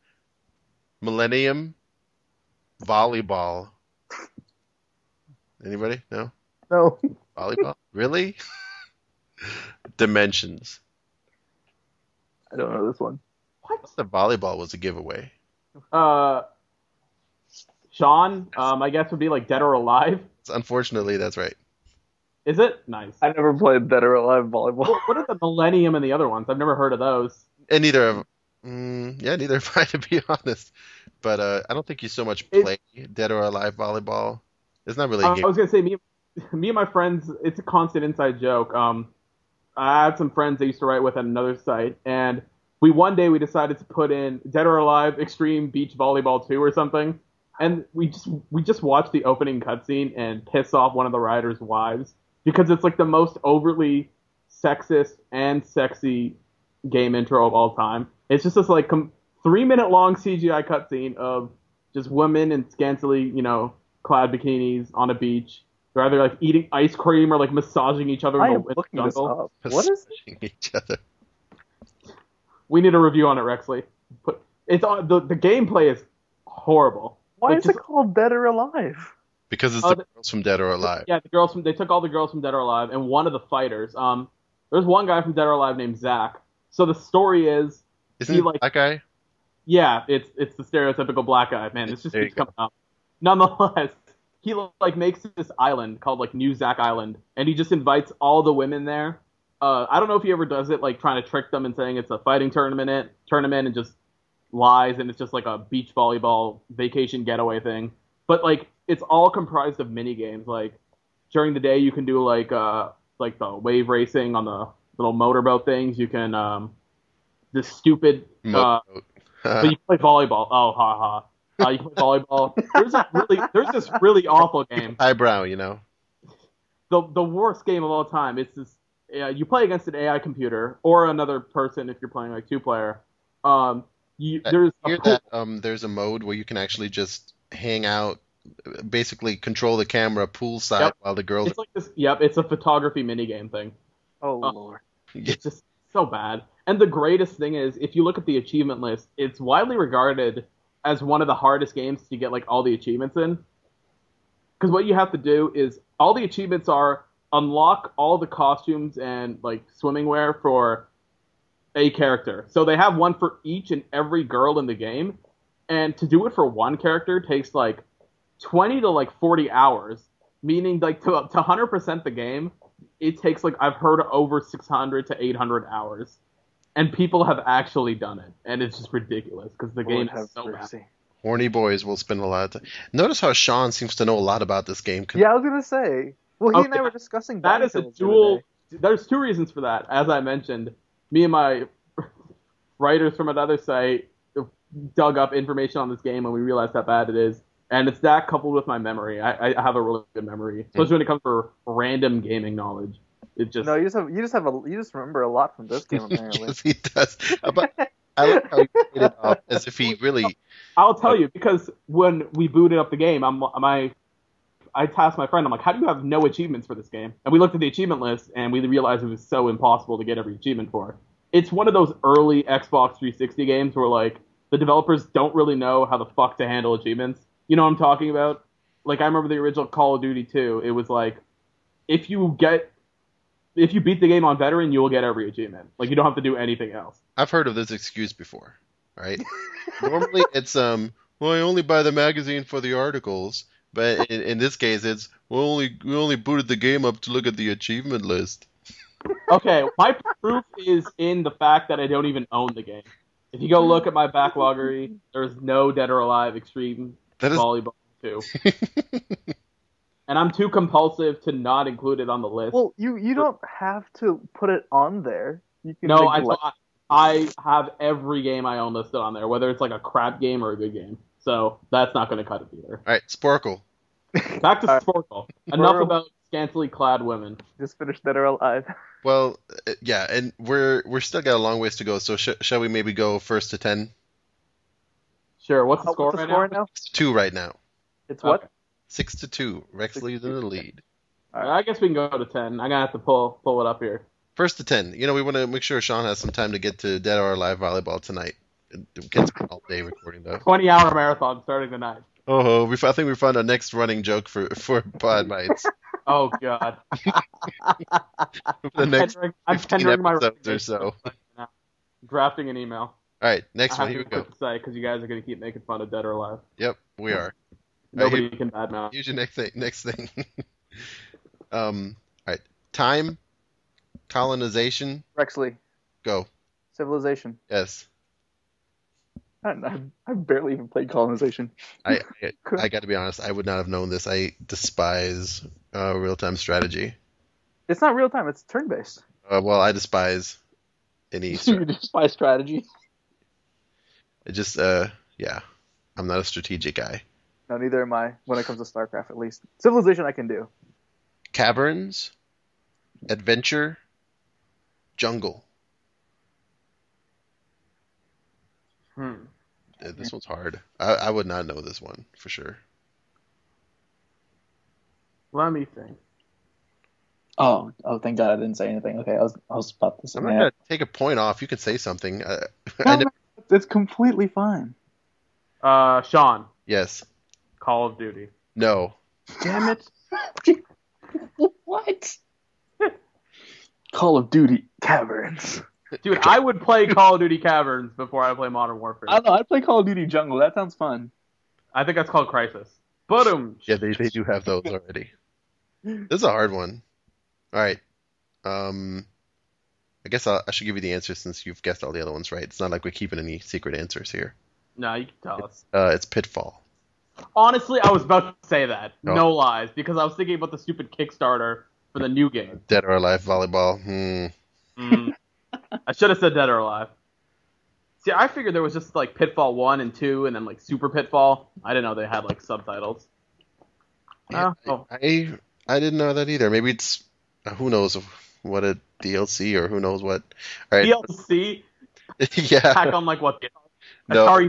Millennium Volleyball. Anybody? No? No. Volleyball? Really? Dimensions. I don't know this one. What? The volleyball was a giveaway. Sean, I guess would be like Dead or Alive. Unfortunately, that's right. Is it? Nice. I never played Dead or Alive volleyball. What are the Millennium and the other ones? I've never heard of those. And neither have I, to be honest. But I don't think you so much play Dead or Alive volleyball. It's not really a game. I was gonna say me and my friends. It's a constant inside joke. I had some friends I used to write with at another site, and one day we decided to put in Dead or Alive Extreme Beach Volleyball 2 or something, and we just watched the opening cutscene and piss off one of the writers' wives because it's like the most overtly sexist and sexy game intro of all time. It's just this like 3-minute long CGI cutscene of just women in scantily, clad bikinis on a beach. They're either like eating ice cream or like massaging each other I in am the looking this jungle. up. What is it? Each other. We need a review on it, Rexley. But it's the gameplay is horrible. Why Like, is it called Dead or Alive? Because it's the girls from Dead or Alive. Yeah, they took all the girls from Dead or Alive and one of the fighters. There's one guy from Dead or Alive named Zach. So the story is Isn't it that guy? Yeah, it's the stereotypical black guy, man. It's just keeps coming up. Nonetheless, he like makes this island called like New Zack Island, and he just invites all the women there. I don't know if he ever does it like trying to trick them and saying it's a fighting tournament and just lies and it's just like a beach volleyball vacation getaway thing. But like it's all comprised of mini games. Like during the day you can do like the wave racing on the little motorboat things. You can this stupid but you can play volleyball. Oh, ha ha. You can play volleyball. There's this really awful game. Highbrow, The worst game of all time. It's this. You play against an AI computer or another person if you're playing like 2-player. There's a mode where you can actually just hang out, basically control the camera poolside while the girls. It's like this. Yep, it's a photography minigame thing. Oh lord, it's just so bad. And the greatest thing is, if you look at the achievement list, it's widely regarded as one of the hardest games to get like all the achievements in. Because what you have to do is all the achievements are unlock all the costumes and like swimming wear for a character. So they have one for each and every girl in the game. And to do it for one character takes like 20 to like 40 hours, meaning like to 100% the game, it takes like I've heard over 600 to 800 hours. And people have actually done it, and it's just ridiculous because the game is so bad. Horny boys will spend a lot of time. Notice how Sean seems to know a lot about this game. Yeah, I was gonna say. Well, he and I were discussing that is a dual. There's 2 reasons for that. As I mentioned, me and my writers from another site dug up information on this game, and we realized how bad it is. And it's that coupled with my memory. I have a really good memory, especially when it comes to random gaming knowledge. It just you just remember a lot from this game apparently. Yes, he does. I like how you played it off as if he really. I'll tell you because when we booted up the game, I tasked my friend. I'm like, how do you have no achievements for this game? And we looked at the achievement list and we realized it was so impossible to get every achievement for. It's one of those early Xbox 360 games where like the developers don't really know how the fuck to handle achievements. You know what I'm talking about? Like I remember the original Call of Duty 2. It was like if you beat the game on veteran, you will get every achievement. Like you don't have to do anything else. I've heard of this excuse before, right? Normally it's well, I only buy the magazine for the articles, but in this case it's we only booted the game up to look at the achievement list. Okay, my proof is in the fact that I don't even own the game. If you go look at my backloggery, there's no Dead or Alive Extreme Volleyball 2. And I'm too compulsive to not include it on the list. Well, you don't have to put it on there. You can I have every game I own listed on there, whether it's like a crap game or a good game. So that's not going to cut it either. All right, Sporcle. Back to Sporcle. Enough about scantily clad women. Just finished Dead or Alive. Well, yeah, and we're still got a long ways to go. So shall we maybe go 1st to 10? Sure. What's the score right now? 2 right now. It's what? Okay. 6-2. Rexley's in the lead. All right, I guess we can go to 10. I'm gonna have to pull it up here. 1st to 10. We want to make sure Sean has some time to get to Dead or Alive volleyball tonight. It gets all day recording though. 20-hour marathon starting tonight. Oh, I think we found our next running joke for PodBytes. Oh God. For the next I'm 15 tendering my episodes or so. Drafting an email. All right, I next have one. Here to we go. quick to say because you guys are gonna keep making fun of Dead or Alive. Yep, we are. Nobody can badmouth. Here's your next thing. Next thing. All right. Time, colonization, Rexley. go. Civilization. Yes. I barely even played Colonization. I got to be honest. I would not have known this. I despise real-time strategy. It's not real time. It's turn based. Well, I despise any. You despise strategy. It just yeah. I'm not a strategic guy. No, neither am I. When it comes to StarCraft, at least Civilization I can do. Caverns, adventure, jungle. This one's hard. I would not know this one for sure. Let me think. Oh, thank God I didn't say anything. Okay, I was about to say. I'm not gonna take a point off. You can say something. No, it's completely fine. Sean. Yes. Call of Duty. No. Damn it. What? Call of Duty Caverns. Dude, I would play Call of Duty Caverns before I play Modern Warfare. I don't know. I'd play Call of Duty Jungle. That sounds fun. I think that's called Crisis. Boom. Yeah, they do have those already. This is a hard one. All right. I guess I should give you the answer since you've guessed all the other ones right. It's not like we're keeping any secret answers here. No, you can tell us. It's Pitfall. Honestly, I was about to say that. Oh. No lies, because I was thinking about the stupid Kickstarter for the new game. Dead or Alive volleyball. I should have said Dead or Alive. See, I figured there was just like Pitfall 1 and 2 and then like Super Pitfall. I didn't know they had like subtitles. Yeah, I didn't know that either. Maybe it's who knows what a DLC or who knows what. All right. DLC? Yeah. Pack on like what? No. Atari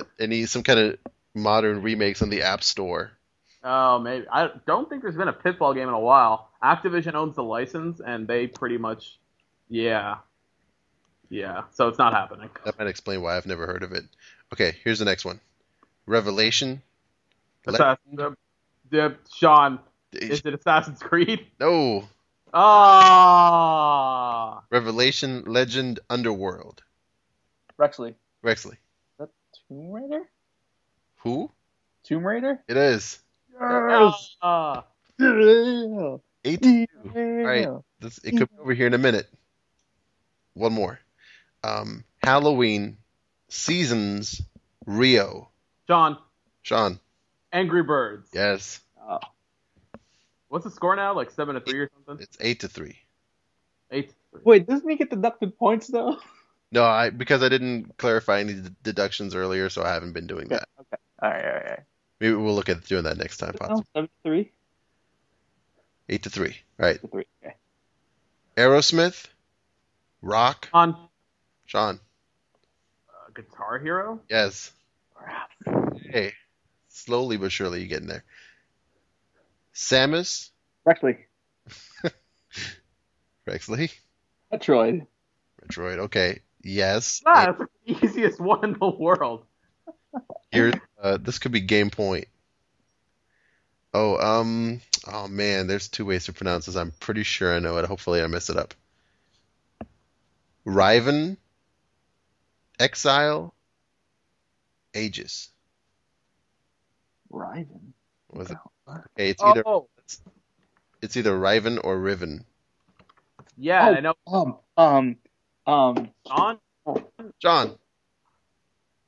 DLC. Some kind of modern remakes on the App Store. Oh, maybe. I don't think there's been a Pitfall game in a while. Activision owns the license, and they pretty much, yeah. So it's not happening. That might explain why I've never heard of it. Okay, here's the next one. Revelation. Sean, is it Assassin's Creed? No. Ah. Revelation Legend Underworld. Rexley. Rexley. Is that Tomb Raider? Who? Tomb Raider? It is. Yes. 8-2. All right. It could be over here in a minute. One more. Halloween, Seasons, Rio. Sean. Angry Birds. Yes. What's the score now? Like 7-3 or something? It's 8-3. 8-3. Wait, doesn't he get deducted points though? No, because I didn't clarify any deductions earlier, so I haven't been doing that. Okay. All right. Maybe we'll look at doing that next time, possibly. 7-3. 8-3. All right. 3. Okay. Aerosmith, Rock. Sean. Sean. Guitar Hero? Yes. Hey, slowly but surely you're getting there. Samus. Rexley. Rexley. Metroid. Okay. Yes. That's the easiest one in the world. Here, this could be game point. Oh man, there's two ways to pronounce this. I'm pretty sure I know it. Hopefully I mess it up. Riven, Exile, Aegis. Riven. Was it? Okay, it's either Riven or Riven. Yeah, I know. John.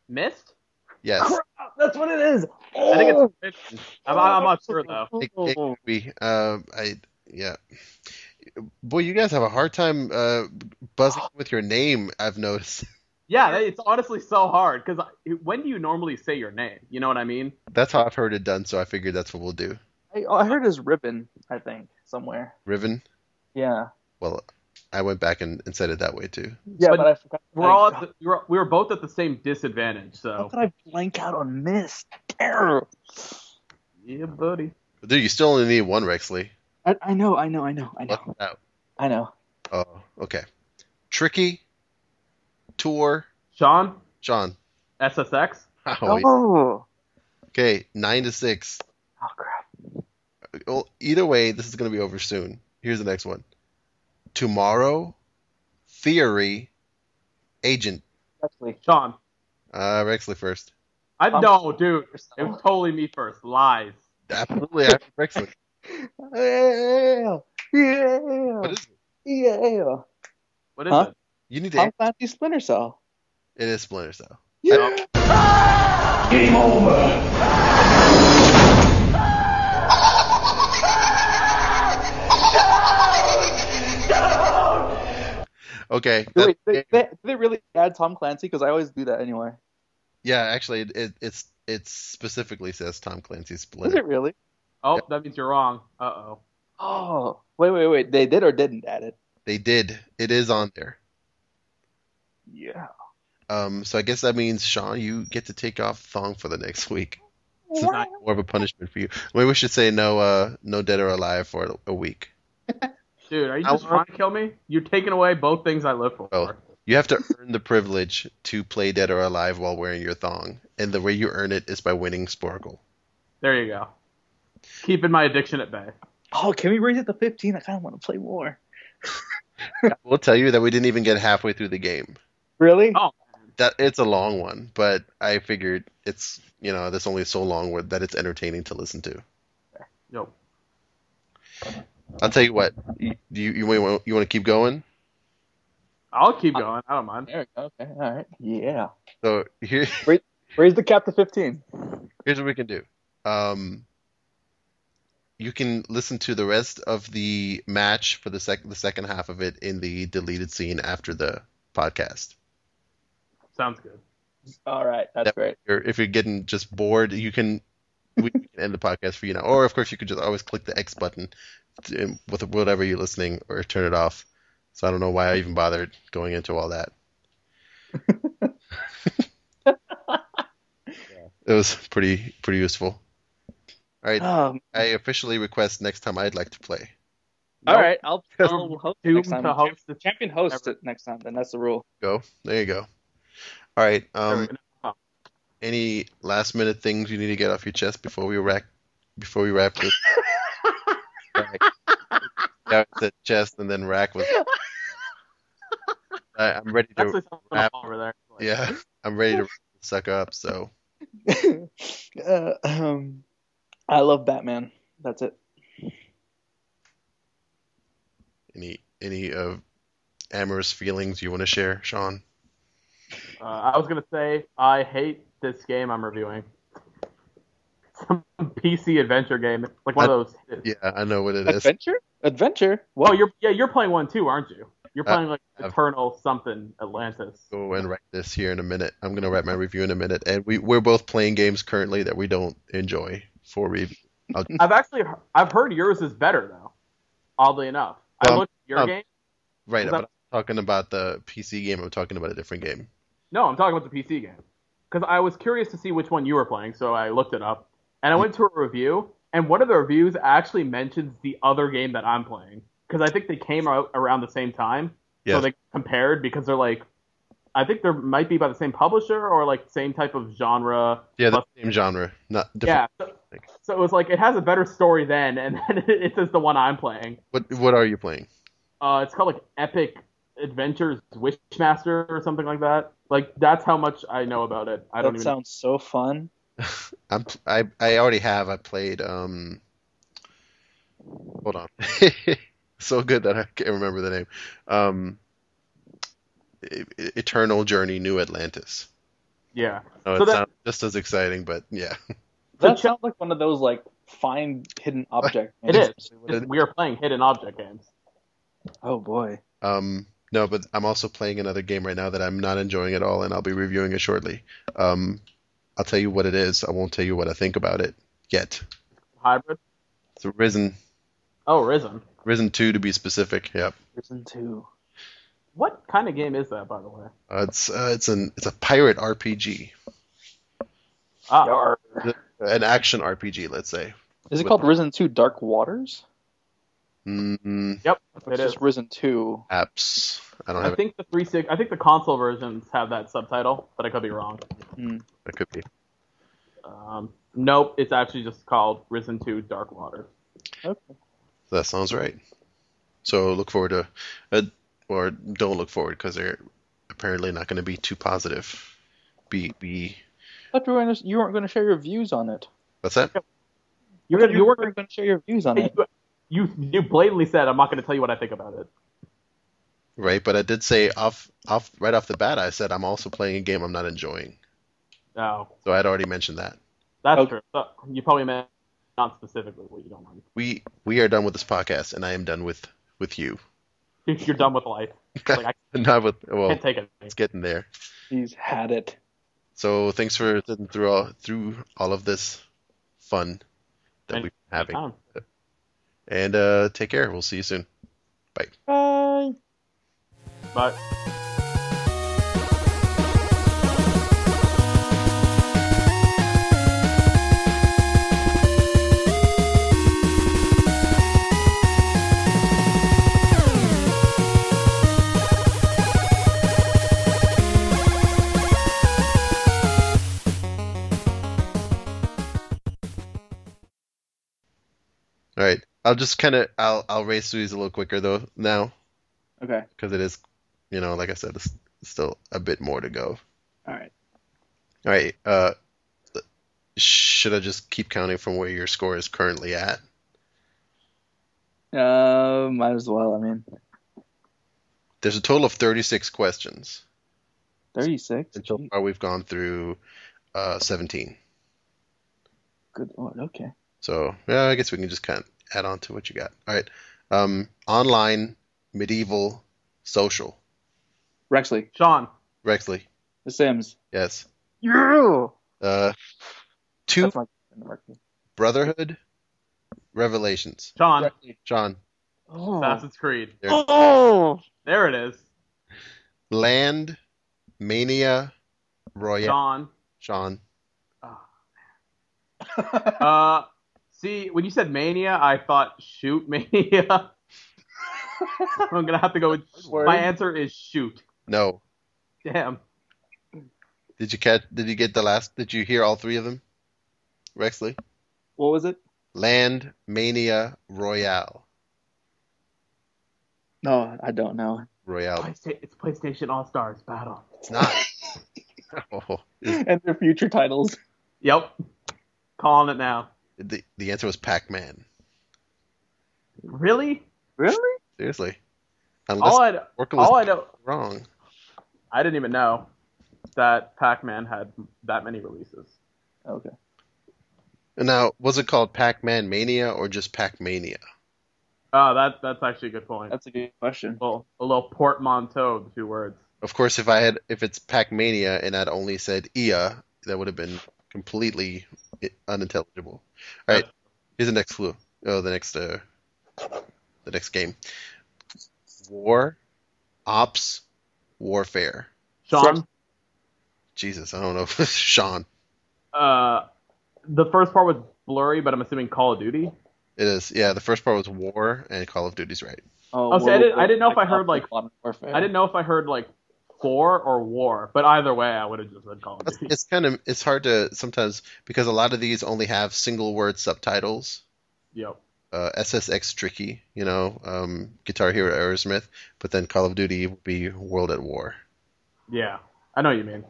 Mist? Yes. Crap, that's what it is. I think it's Mist. I'm not sure though. It could be. Yeah. Boy, you guys have a hard time buzzing with your name, I've noticed. Yeah, it's honestly so hard because when do you normally say your name? You know what I mean? That's how I've heard it done, so I figured that's what we'll do. I heard it's Ribbon, I think, somewhere. Riven? Yeah. Well, I went back and said it that way too. Yeah, but I forgot. We were both at the same disadvantage, so. How could I blank out on Mist? Terror. Yeah, buddy. But dude, you still only need one, Rexley. I know. I know. Oh, okay. Tricky. Tour. Sean. SSX. Oh. Okay, 9-6. Oh crap. Well, either way, this is going to be over soon. Here's the next one. Tomorrow, Theory, Agent. Actually, Sean. Rexley first. No, dude. It was totally me first. Lies. Absolutely, I Rexley. Yeah. What is it? Yeah. What is Huh? it? You need to. Tom Clancy's Splinter Cell. It is Splinter Cell. Yeah. Game over. Okay. Wait, did they really add Tom Clancy? Because I always do that anyway. Yeah, actually, it specifically says Tom Clancy's Is Splinter. it really? Oh, Yeah. that means you're wrong. Uh-oh. Oh, wait. They did or didn't add it? They did. It is on there. Yeah. So I guess that means, Sean, you get to take off thong for the next week. This is not more of a punishment for you. Maybe we should say no Dead or Alive for a week. Dude, are you just trying to kill me? You're taking away both things I live for. Oh, you have to earn the privilege to play Dead or Alive while wearing your thong, and the way you earn it is by winning Sporcle. There you go. Keeping my addiction at bay. Oh, can we raise it to 15? I kind of want to play more. We'll tell you that we didn't even get halfway through the game. Really? Oh, That it's a long one, but I figured it's that's only so long that it's entertaining to listen to. nope. I'll tell you what. You want to keep going? I'll keep going. I don't mind. There we go. Okay. All right. Yeah. So here's Raise the cap to 15. what we can do. You can listen to the rest of the match for the second half of it in the deleted scene after the podcast. Sounds good. All right. That's great. If you're getting just bored, we can end the podcast for you now. Or of course, you could just always click the X button with whatever you're listening, or turn it off. So I don't know why I even bothered going into all that. It was pretty useful. All right, I officially request next time I'd like to play. All right. I'll host it next Doomed time. to host the Champion hosts it next time. Then that's the rule. Go. There you go. All right. There we go. Any last minute things you need to get off your chest before we wrap this? Right. Yeah, I said chest and then rack was. I'm ready to That's wrap. over there. Yeah, I'm ready to suck up. So I love Batman. That's it. any amorous feelings you want to share, Sean? I was gonna say I hate this game I'm reviewing. Some PC adventure game, like one of those. Yeah, I know what it is. Adventure? Well, you're playing one too, aren't you? You're playing like I've- Eternal something Atlantis. Go and write this here in a minute. I'm gonna write my review in a minute, and we're both playing games currently that we don't enjoy for review. I've heard yours is better though. Oddly enough, I Well, looked at your game. Right, Is but that- I'm talking about the PC game. I'm talking about a different game. No, I'm talking about the PC game. Because I was curious to see which one you were playing, so I looked it up. And I went to a review, and one of the reviews actually mentions the other game that I'm playing. Because I think they came out around the same time. Yeah. So they compared, because they're like, I think they might be by the same publisher or like same type of genre. Yeah, the same genre, not different. Yeah. So it was like, it has a better story then, and then it says the one I'm playing. What are you playing? It's called like Epic Adventures Wishmaster or something like that. Like, that's how much I know about it. I don't That even sounds so fun. I already have. I played. Hold on. So good that I can't remember the name. Eternal Journey, New Atlantis. Yeah. Oh, So it that- sounds just as exciting, but yeah. That sounds like one of those like find hidden object. It games. is. We are playing hidden object games. Oh boy. No, but I'm also playing another game right now that I'm not enjoying at all, and I'll be reviewing it shortly. I'll tell you what it is. I won't tell you what I think about it yet. Hybrid? It's Risen. Oh, Risen. Risen 2 to be specific. Yep. Risen 2. What kind of game is that, by the way? It's a pirate RPG, Ah, an action RPG, let's say. Is it called Risen 2 Dark Waters? yep, It's it is. just Risen 2. Apps. I don't I have think I think the console versions have that subtitle, but I could be wrong. it. That could be. Nope, it's actually just called Risen 2 Dark Waters. Okay. That sounds right. So look forward to, or don't look forward because apparently not going to be too positive. I thought you weren't going to share your views on it. What's that? You weren't going to share your views on it. You blatantly said I'm not going to tell you what I think about it. Right, but I did say right off the bat, I said I'm also playing a game I'm not enjoying. No. So I'd already mentioned that. That's true. So you probably meant not specifically what you don't like. We are done with this podcast, and I am done with you. You're done with life. Like, Not with can't take it. It's getting there. He's had it. So thanks for sitting through all of this fun that we've been having. And take care. We'll see you soon. Bye. Bye. Bye. All right. I'll race through these a little quicker though now Okay. because it is, like I said, it's still a bit more to go. All right. All right. Should I just keep counting from where your score is currently at? Might as well. I mean, There's a total of 36 questions. 36. And so far we've gone through 17. Good Lord. Okay. So yeah, I guess we can just kind of add on to what you got. All right. Online, medieval, social. Rexley. Sean. Rexley. The Sims. Yes. Yeah. Two. That's my Brotherhood, Revelations. Sean. Rexley. John. Oh. Assassin's Creed. Oh. There it is. Land, Mania, Royale. Sean. Sean. See, when you said Mania, I thought Shoot Mania. I'm gonna have to go with. My answer is Shoot. No. Damn. Did you get the last? Did you hear all three of them? Rexley. What was it? Land, Mania, Royale. No, I don't know. Royale. It's PlayStation All Stars Battle. It's not. Oh. And their future titles. Yep. Calling it now. The answer was Pac-Man. Really? Really? Seriously. All I know. Wrong. I didn't even know that Pac-Man had that many releases. Okay. And now, was it called Pac-Man Mania or just Pac-Mania? Oh, that's actually a good point. That's a good question. Well, a little portmanteau of the two words. Of course, if it's Pac-Mania and I'd only said IA, that would have been completely unintelligible. All right, here's the next clue. Oh, the next game. War, Ops, Warfare. Sean. Jesus, I don't know. Sean. The first part was blurry, but I'm assuming Call of Duty. It is. Yeah, the first part was War, and Call of Duty's right. Oh, see, I didn't know if I heard like I didn't know if I heard like 4 or War, but either way, I would have just said Call of Duty. It's hard to sometimes because a lot of these only have single word subtitles. Yep. SSX Tricky, Guitar Hero Aerosmith, but then Call of Duty would be World at War. Yeah, I know what you mean.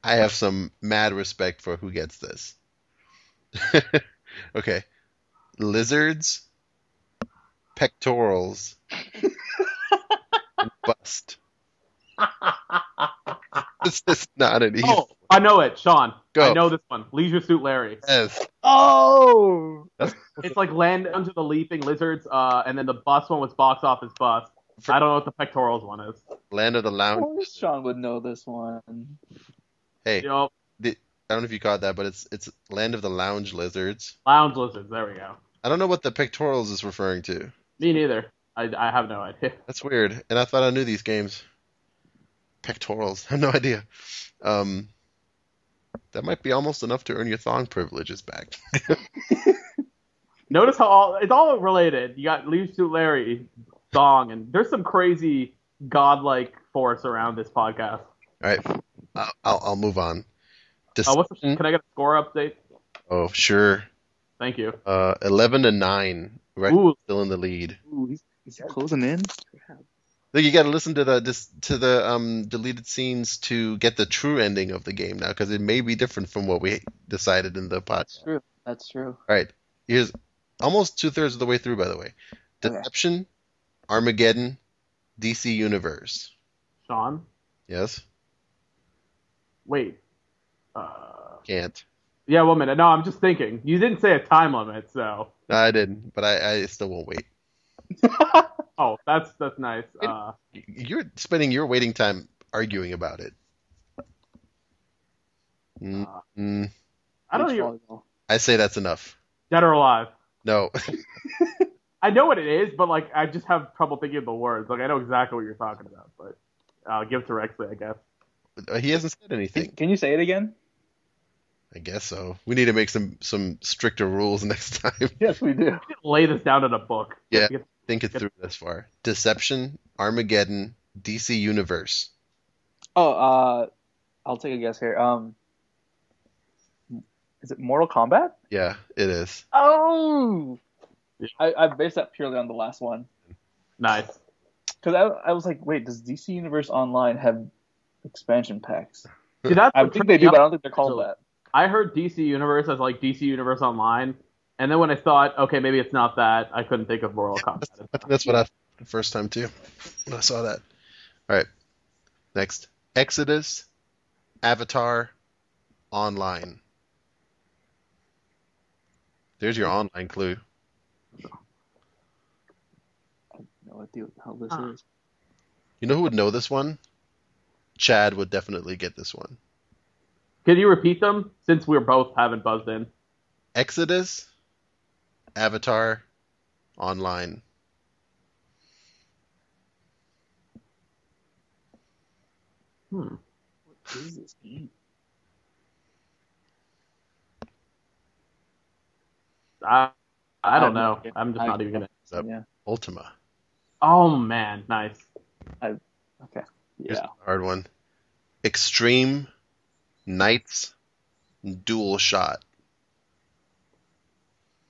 I have some mad respect for who gets this. Okay. Lizards, pectorals, and bust. This is not an easy. Oh, I know it, Sean. Go. I know this one. Leisure Suit Larry. Yes. Oh! It's like Land Under the Leaping Lizards, and then the bust one was Box Office Bust. I don't know what the pectorals one is. Land of the Of Lounge. course Sean would know this one. Hey, Yep. I don't know if you caught that, but it's Land of the Lounge Lizards. Lounge Lizards. There we go. I don't know what the pectorals is referring to. Me neither. I have no idea. That's weird. And I thought I knew these games. Pectorals. I have no idea. That might be almost enough to earn your thong privileges back. Notice how it's all related. You got Leisure Suit Larry, Dong, and there's some crazy godlike force around this podcast. All right. I'll move on. Can I get a score update? Oh, sure. Thank you. 11-9. Rex Ooh. still in the lead. Ooh, Is it closing in? Look, you got to listen to the deleted scenes to get the true ending of the game now, because it may be different from what we decided in the podcast. That's true. All right, here's almost 2/3 of the way through, by the way. Okay. Deception, Armageddon, DC Universe. Sean, Yes? wait. Can't. Yeah, 1 minute. No, I'm just thinking. You didn't say a time limit, so. No, I didn't, but I still won't wait. Oh, that's nice. You're spending your waiting time arguing about it. I don't even. I say that's enough. Dead or alive? No. I know what it is, but like I just have trouble thinking of the words. Like I know exactly what you're talking about, but I'll give it to Rexley, I guess. He hasn't said anything. Can you say it again? I guess so. We need to make some stricter rules next time. Yes, we do. Lay this down in a book. Yeah, think it through this far. Deception, Armageddon, DC Universe. Oh, I'll take a guess here. Is it Mortal Kombat? Yeah, it is. Oh! Yeah. I based that purely on the last one. Nice. Because I was like, wait, does DC Universe Online have expansion packs? Dude, that's I think they do, but I don't think they're called that. I heard DC Universe as like DC Universe Online, and then when I thought, okay, maybe it's not that, I couldn't think of Mortal Kombat. I think that's what I thought the first time too, when I saw that. All right, next. Exodus, Avatar, Online. There's your online clue. I have no idea what the hell this is. You know who would know this one? Chad would definitely get this one. Can you repeat them since we both haven't buzzed in? Exodus, Avatar, Online. What is this game? I don't know. I'm just not even gonna. Yeah. Ultima. Oh man, nice. Okay. Here's Yeah. a hard one. Extreme, Knights, Dual Shot.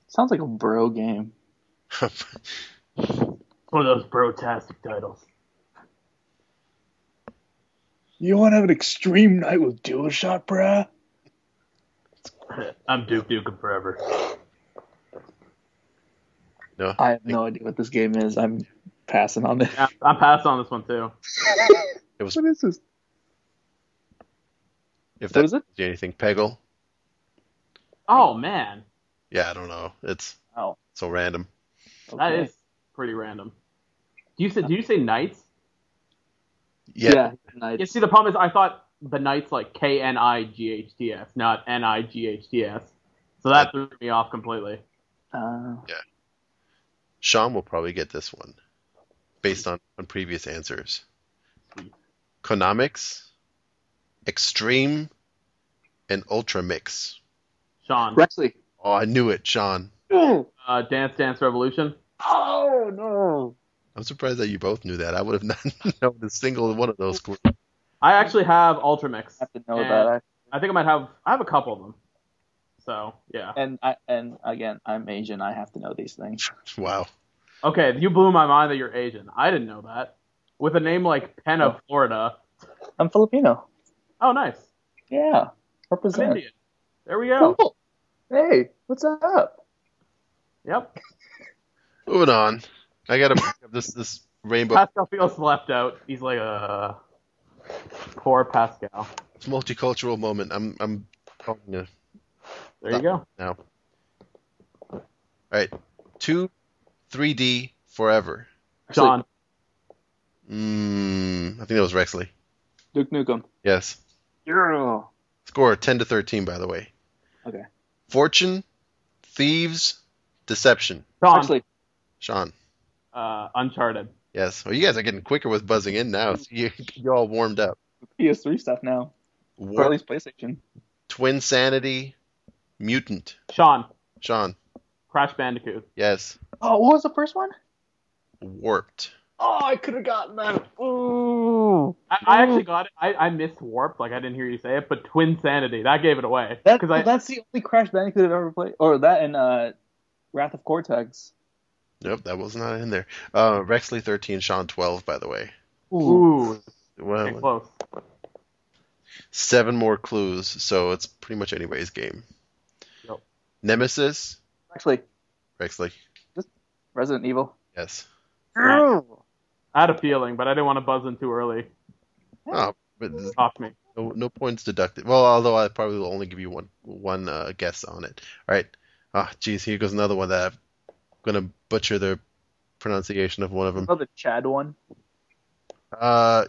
Sounds like a bro game. One of those brotastic titles. You want to have an extreme night with dual shot, bruh? I'm Duke Nukem forever. No, I have no idea what this game is. I'm passing on it. Yeah, I'm passing on this one too. it was. What is this? If What that is it? tells you anything, Peggle. Oh man, Yeah, I don't know. It's Oh. so random. that is pretty random. Did you say Knights? Yeah. Nice. Yeah. See, the problem is I thought the Knights like Knights, not Nights. So that threw me off completely. Sean will probably get this one, based on previous answers. Konamix, Extreme, and Ultra Mix. Sean. Rexley. Oh, I knew it, Sean. Dance Dance Revolution. Oh no. I'm surprised that you both knew that. I would have not known a single one of those clues. I actually have Ultramix. I have to know that. I think I have a couple of them. So yeah. And again, I'm Asian. I have to know these things. Wow. Okay, you blew my mind that you're Asian. I didn't know that. With a name like Penn of Florida. I'm Filipino. Oh, nice. Yeah. I'm Represent. Indian. There we go. Cool. Hey, what's up? Yep. Moving on. I gotta bring up this rainbow. Pascal feels left out. He's like poor Pascal. It's multicultural moment. I'm calling you There you go. now. All right. 3D Forever. Sean. I think that was Rexley. Duke Nukem. Yes. Yeah. Score 10-13, by the way. Okay. Fortune, Thieves, Deception. Sean. Actually, Sean. Uncharted. Yes. Well, you guys are getting quicker with buzzing in now. So you're all warmed up. PS3 stuff now. Or at least PlayStation. Twin Sanity, Mutant. Sean. Sean. Crash Bandicoot. Yes. Oh, what was the first one? Warped. Oh, I could have gotten that. Ooh. I actually got it. I missed Warped. Like I didn't hear you say it, but Twin Sanity that gave it away. That's Because the only Crash Bandicoot I've ever played. Or that and Wrath of Cortex. Nope, that was not in there. Rexley 13, Sean 12, by the way. Ooh, Well, getting close. 7 more clues, so it's pretty much anybody's game. Yep. Nemesis, Actually, Rexley. Resident Evil. Yes. I had a feeling, but I didn't want to buzz in too early. Oh, but Off me. no points deducted. Well, although I probably will only give you one guess on it. All right. Ah, geez, here goes another one that I'm gonna butcher the pronunciation of one of them. Another Chad one.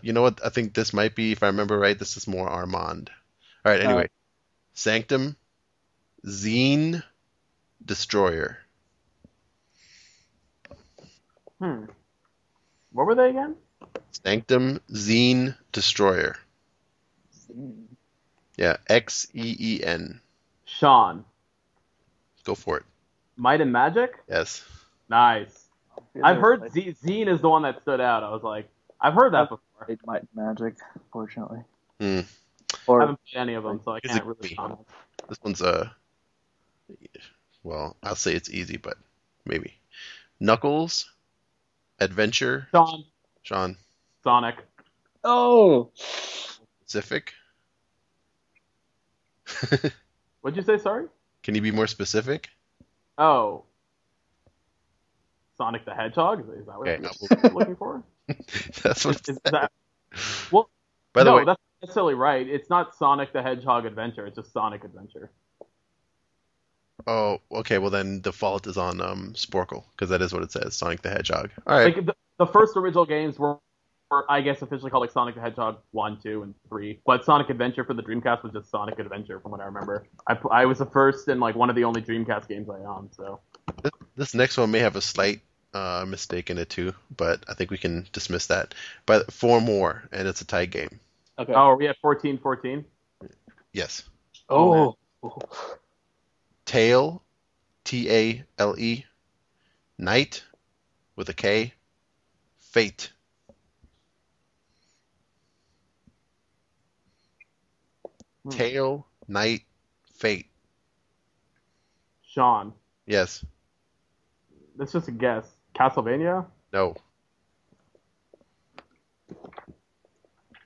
You know what? I think this might be, if I remember right, this is more Armand. All right. Anyway, Sanctum, Zine, Destroyer. What were they again? Sanctum, Zine, Destroyer. Yeah, Xeen. Sean. Go for it. Might and Magic? Yes. Nice. I've heard Zine is the one that stood out. I was like, I've heard that before. It might Magic, fortunately. Hmm. I Or haven't played any of them, so I Is can't it really me? comment. This one's well, I'll say it's easy, but maybe. Knuckles, Adventure, Sean, Sonic. oh, Pacific. What'd you say, sorry? Can you be more specific? Oh. Sonic the Hedgehog? Is that what Okay, you're looking for? That's what it Is said. that... Well, By the no, way, that's not necessarily right. It's not Sonic the Hedgehog Adventure. It's just Sonic Adventure. oh, okay. Well, then default is on Sporcle because that is what it says, Sonic the Hedgehog. All right. Like the first original games were, I guess, officially called like Sonic the Hedgehog 1, 2, and 3. But Sonic Adventure for the Dreamcast was just Sonic Adventure, from what I remember. I was the first and like one of the only Dreamcast games I owned. So This next one may have a slight mistake in it too, but I think we can dismiss that. But 4 more, and it's a tie game. okay. oh, are we at 14-14? Yes. Oh. Tail, Tale, Night, with a K, Fate. Tail, Night, Fate. Sean. Yes. That's just a guess. Castlevania? No.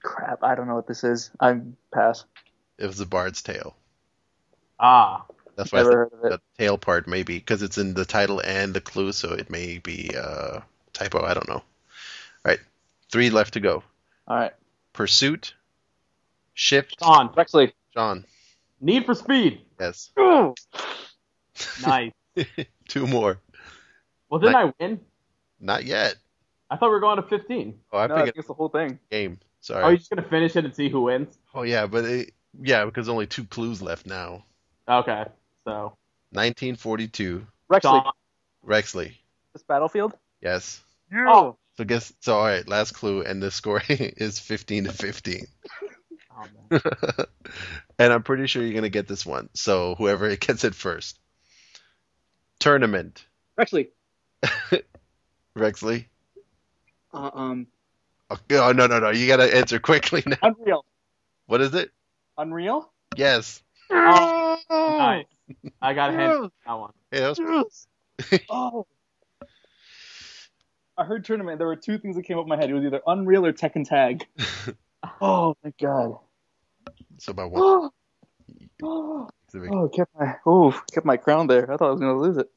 Crap, I don't know what this is. I'm pass. It was the Bard's Tale. Ah. That's why I Never said heard of it. the tail part maybe, because it's in the title and the clue, so it may be typo. I don't know. All right. 3 left to go. All right. Pursuit, Shift, Sean. Rexley. John. Need for Speed. Yes. Nice. 2 more. Well, didn't I win? Not yet. I thought we were going to 15. Oh, I No, I figured think it's the whole thing. game. Sorry. Oh, you're just going to finish it and see who wins? Oh, yeah, but because only 2 clues left now. Okay, so. 1942, Rexley. Sean. Rexley. This Battlefield? Yes. Oh. So all right, last clue, and the score is 15-15. Oh, man. And I'm pretty sure you're gonna get this one. So whoever gets it first. Tournament. Rexley. Rexley. Um. Oh, no. You gotta answer quickly now. Unreal. What is it? Unreal? Yes. Oh, nice. I got a hint on that one. Hey, that was Oh. I heard tournament. There were 2 things that came up in my head. It was either Unreal or Tekken Tag. Oh my god. so about one. Oh, kept my crown there. I thought I was gonna lose it.